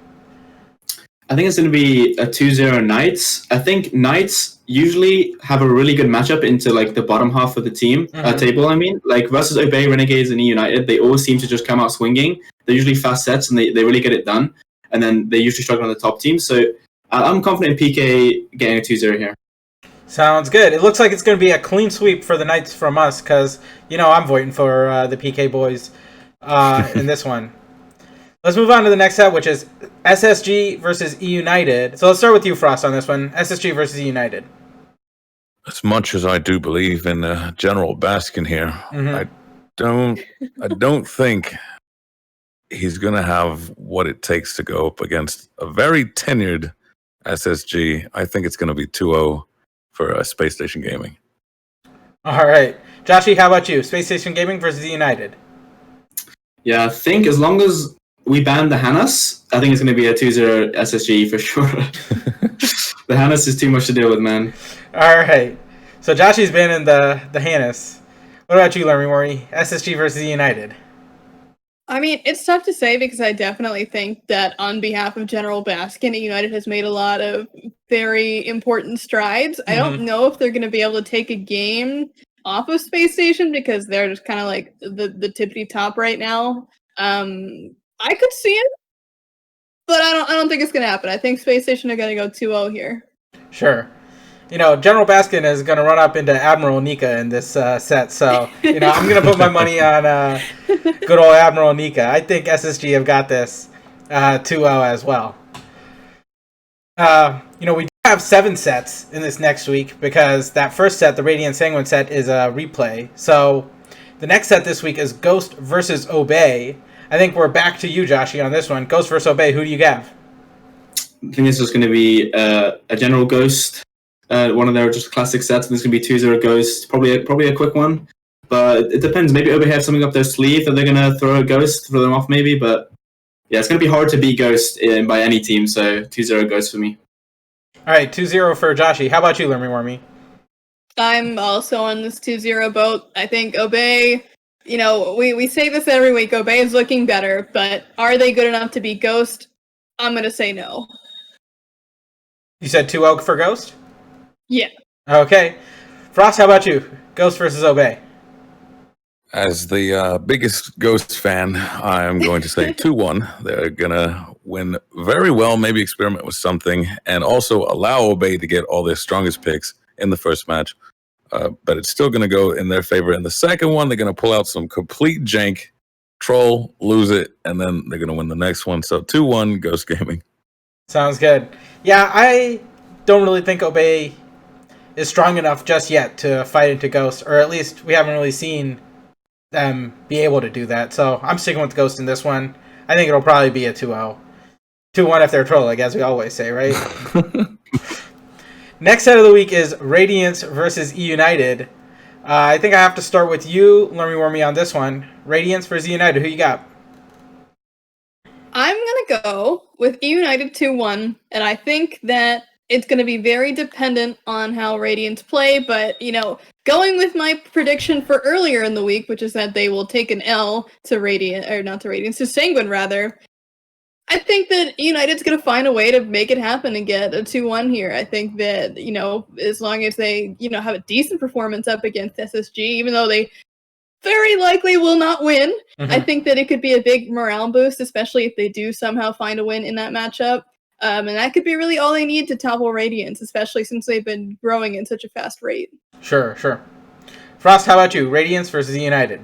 I think it's going to be a 2-0 Knights. I think Knights usually have a really good matchup into like the bottom half of the team table. I mean, like versus Obey, Renegades, and E United, they always seem to just come out swinging. They're usually fast sets and they really get it done. And then they usually struggle on the top team. So I'm confident in PK getting a 2-0 here. Sounds good. It looks like it's going to be a clean sweep for the Knights from us because, I'm voting for the PK boys in this one. Let's move on to the next set, which is SSG versus E United. So let's start with you, Frost, on this one. SSG versus E United. As much as I do believe in General Baskin here, I don't think he's going to have what it takes to go up against a very tenured SSG. I think it's going to be 2-0 for Space Station Gaming. All right. Joshy, how about you? Space Station Gaming versus E United. Yeah, I think as long as we ban the Hannes, I think it's going to be a 2-0 SSG for sure. The Hannes is too much to deal with, man. All right. So Joshy's been in the Hannes. What about you, Lermy? SSG versus United. I mean, it's tough to say because I definitely think that on behalf of General Baskin, United has made a lot of very important strides. I don't know if they're going to be able to take a game off of Space Station because they're just kind of like the tippity top right now. I could see it, but I don't think it's going to happen. I think Space Station are going to go 2-0 here. Sure. General Baskin is going to run up into Admiral Nika in this set, so, I'm going to put my money on good old Admiral Nika. I think SSG have got this 2-0 as well. We do have 7 sets in this next week because that first set, the Radiant Sanguine set, is a replay. So the next set this week is Ghost versus Obey. I think we're back to you, Joshy, on this one. Ghost versus Obey. Who do you have? I think this is going to be a General Ghost. One of their just classic sets. This is going to be 2-0 Ghost. Probably a quick one. But it depends. Maybe Obey have something up their sleeve that they're going to throw a Ghost, throw them off maybe. But yeah, it's going to be hard to beat Ghost by any team. So 2-0 Ghost for me. All right, 2-0 for Joshy. How about you, Lermy Wormy? I'm also on this 2-0 boat. I think Obey... we say this every week. Obey is looking better, but are they good enough to beat Ghost? I'm going to say no. You said 2-0 for Ghost? Yeah. Okay. Frost, how about you? Ghost versus Obey. As the biggest Ghost fan, I'm going to say 2-1. They're going to win very well, maybe experiment with something, and also allow Obey to get all their strongest picks in the first match. But it's still going to go in their favor. In the second one, they're going to pull out some complete jank, troll, lose it, and then they're going to win the next one. So 2-1 Ghost Gaming. Sounds good. Yeah, I don't really think Obey is strong enough just yet to fight into Ghost, or at least we haven't really seen them be able to do that. So I'm sticking with Ghost in this one. I think it'll probably be a 2-0. 2-1 if they're troll, like as we always say, right? Next set of the week is Radiance versus E United. I think I have to start with you. Let me warm me on this one. Radiance versus E United. Who you got? I'm gonna go with E United 2-1, and I think that it's gonna be very dependent on how Radiance play, but going with my prediction for earlier in the week, which is that they will take an L to Radiant, or not to Radiance, to Sanguine rather. I think that United's going to find a way to make it happen and get a 2-1 here. I think that, as long as they, have a decent performance up against SSG, even though they very likely will not win, I think that it could be a big morale boost, especially if they do somehow find a win in that matchup. And that could be really all they need to topple Radiance, especially since they've been growing at such a fast rate. Sure. Frost, how about you? Radiance versus United.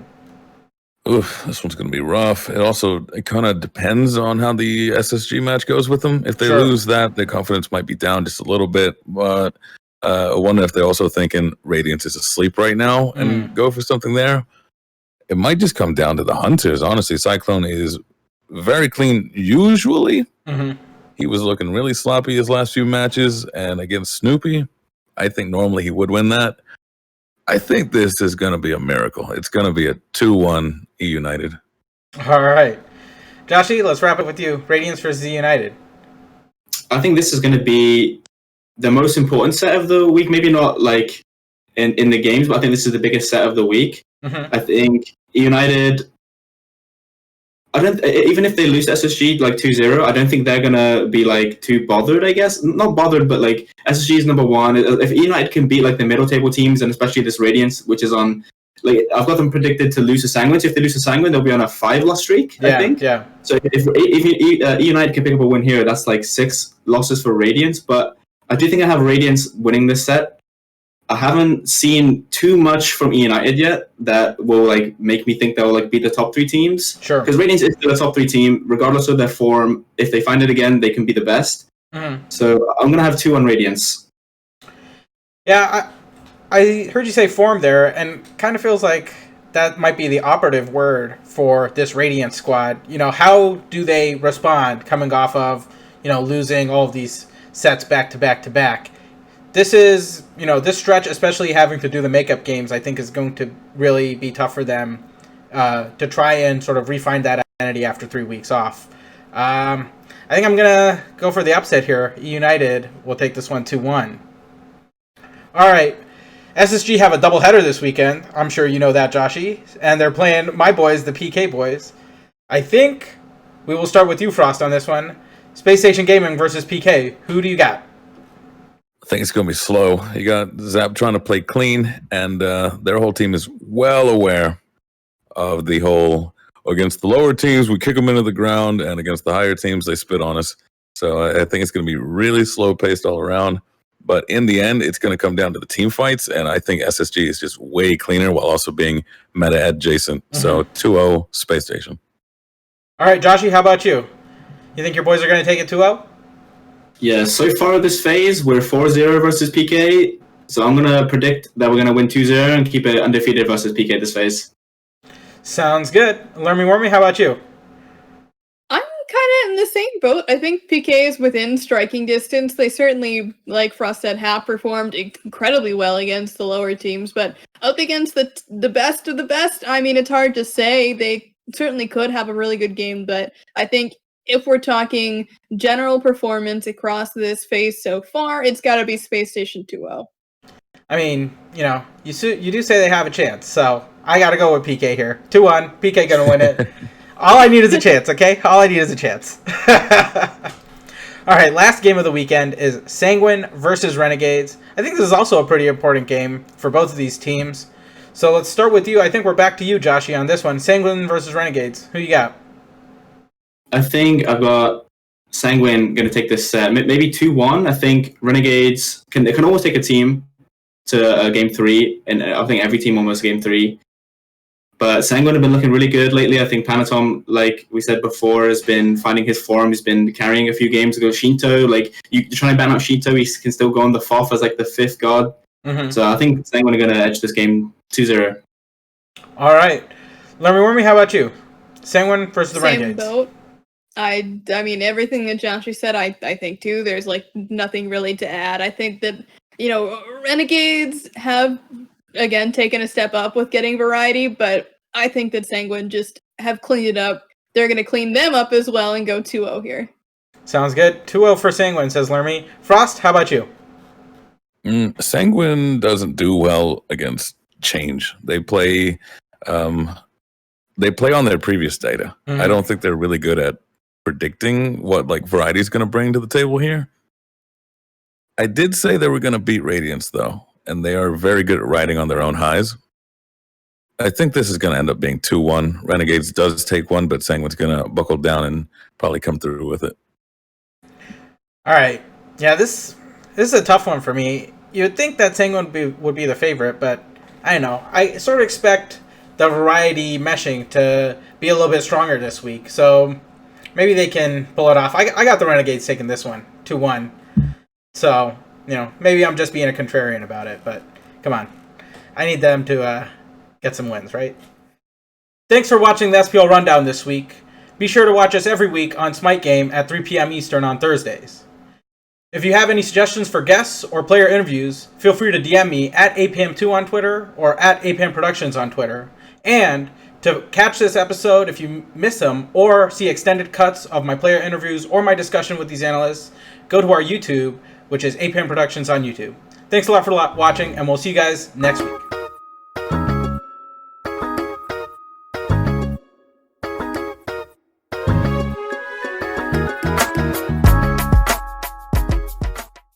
Oof, this one's going to be rough. It kind of depends on how the SSG match goes with them. If they lose that, their confidence might be down just a little bit. But I wonder if they're also thinking Radiance is asleep right now and go for something there. It might just come down to the Hunters. Honestly, Cyclone is very clean usually. He was looking really sloppy his last few matches. And against Snoopy, I think normally he would win that. I think this is going to be a miracle. It's going to be a 2-1 E United. All right. Joshy, let's wrap it with you. Radiance versus E United. I think this is going to be the most important set of the week. Maybe not like in the games, but I think this is the biggest set of the week. I think E United, even if they lose SSG like 2-0, I don't think they're gonna be like too bothered, I guess. Not bothered, but like SSG is number one. If United can beat like the middle table teams, and especially this Radiance, which is on, like, I've got them predicted to lose to Sanguine. So if they lose to Sanguine, they'll be on a 5-loss streak, I think. Yeah. So if United can pick up a win here, that's like 6 losses for Radiance. But I do think I have Radiance winning this set. I haven't seen too much from E United yet that will like make me think they'll like be the top 3 teams. Sure. Because Radiance is still a top 3 team, regardless of their form. If they find it again, they can be the best. So I'm gonna have 2 on Radiance. Yeah, I heard you say form there, and kind of feels like that might be the operative word for this Radiance squad. How do they respond coming off of losing all of these sets back to back to back? This is, this stretch, especially having to do the makeup games, I think is going to really be tough for them to try and sort of refine that identity after 3 weeks off. I think I'm going to go for the upset here. United will take this one 2-1. All right. SSG have a doubleheader this weekend. I'm sure you know that, Joshy. And they're playing my boys, the PK boys. I think we will start with you, Frost, on this one. Spacestation Gaming versus PK. Who do you got? I think it's going to be slow. You got Zap trying to play clean, and their whole team is well aware of the whole, against the lower teams, we kick them into the ground, and against the higher teams, they spit on us. So I think it's going to be really slow-paced all around. But in the end, it's going to come down to the team fights, and I think SSG is just way cleaner while also being meta adjacent. So 2-0 Space Station. All right, Joshy, how about you? You think your boys are going to take it 2-0? Yeah, so far this phase, we're 4-0 versus PK. So I'm going to predict that we're going to win 2-0 and keep it undefeated versus PK this phase. Sounds good. Learn me, warm me. How about you? I'm kind of in the same boat. I think PK is within striking distance. They certainly, like Frost said, have performed incredibly well against the lower teams, but up against the best of the best, I mean, it's hard to say. They certainly could have a really good game, but I think if we're talking general performance across this phase so far, it's got to be Space Station 2-0. I mean, you do say they have a chance, so I got to go with PK here. 2-1, PK going to win it. All I need is a chance, okay? All I need is a chance. All right, last game of the weekend is Sanguine versus Renegades. I think this is also a pretty important game for both of these teams. So let's start with you. I think we're back to you, Joshy, on this one. Sanguine versus Renegades. Who you got? I think I've got Sanguine going to take this set. Maybe 2-1. I think Renegades can almost take a team to game 3, and I think every team almost game 3. But Sanguine have been looking really good lately. I think Panatom, like we said before, has been finding his form. He's been carrying a few games ago. Shinto, like you try and ban out Shinto, he can still go on the FOF as like the 5th god. So I think Sanguine are going to edge this game 2-0. All right. Learn me, how about you? Sanguine versus the Renegades. Same boat. I mean, everything that Joshy said, I think too. There's like nothing really to add. I think that Renegades have, again, taken a step up with getting variety, but I think that Sanguine just have cleaned it up. They're going to clean them up as well and go 2-0 here. Sounds good. 2-0 for Sanguine, says Lermy. Frost, how about you? Sanguine doesn't do well against change. They play on their previous data. Mhm. I don't think they're really good at predicting what like variety is going to bring to the table here. I did say they were going to beat Radiance though, and they are very good at riding on their own highs. I think this is going to end up being 2-1. Renegades does take one, but Sanguine's going to buckle down and probably come through with it. All right. Yeah, this is a tough one for me. You would think that Sanguine would be the favorite, but I don't know. I sort of expect the variety meshing to be a little bit stronger this week, so maybe they can pull it off. I got the Renegades taking this one, 2-1. So, maybe I'm just being a contrarian about it, but come on. I need them to get some wins, right? Thanks for watching the SPL Rundown this week. Be sure to watch us every week on Smite Game at 3 p.m. Eastern on Thursdays. If you have any suggestions for guests or player interviews, feel free to DM me at APM2 on Twitter or at APM Productions on Twitter. And to catch this episode, if you miss them or see extended cuts of my player interviews or my discussion with these analysts, go to our YouTube, which is APM Productions on YouTube. Thanks a lot for watching, and we'll see you guys next week.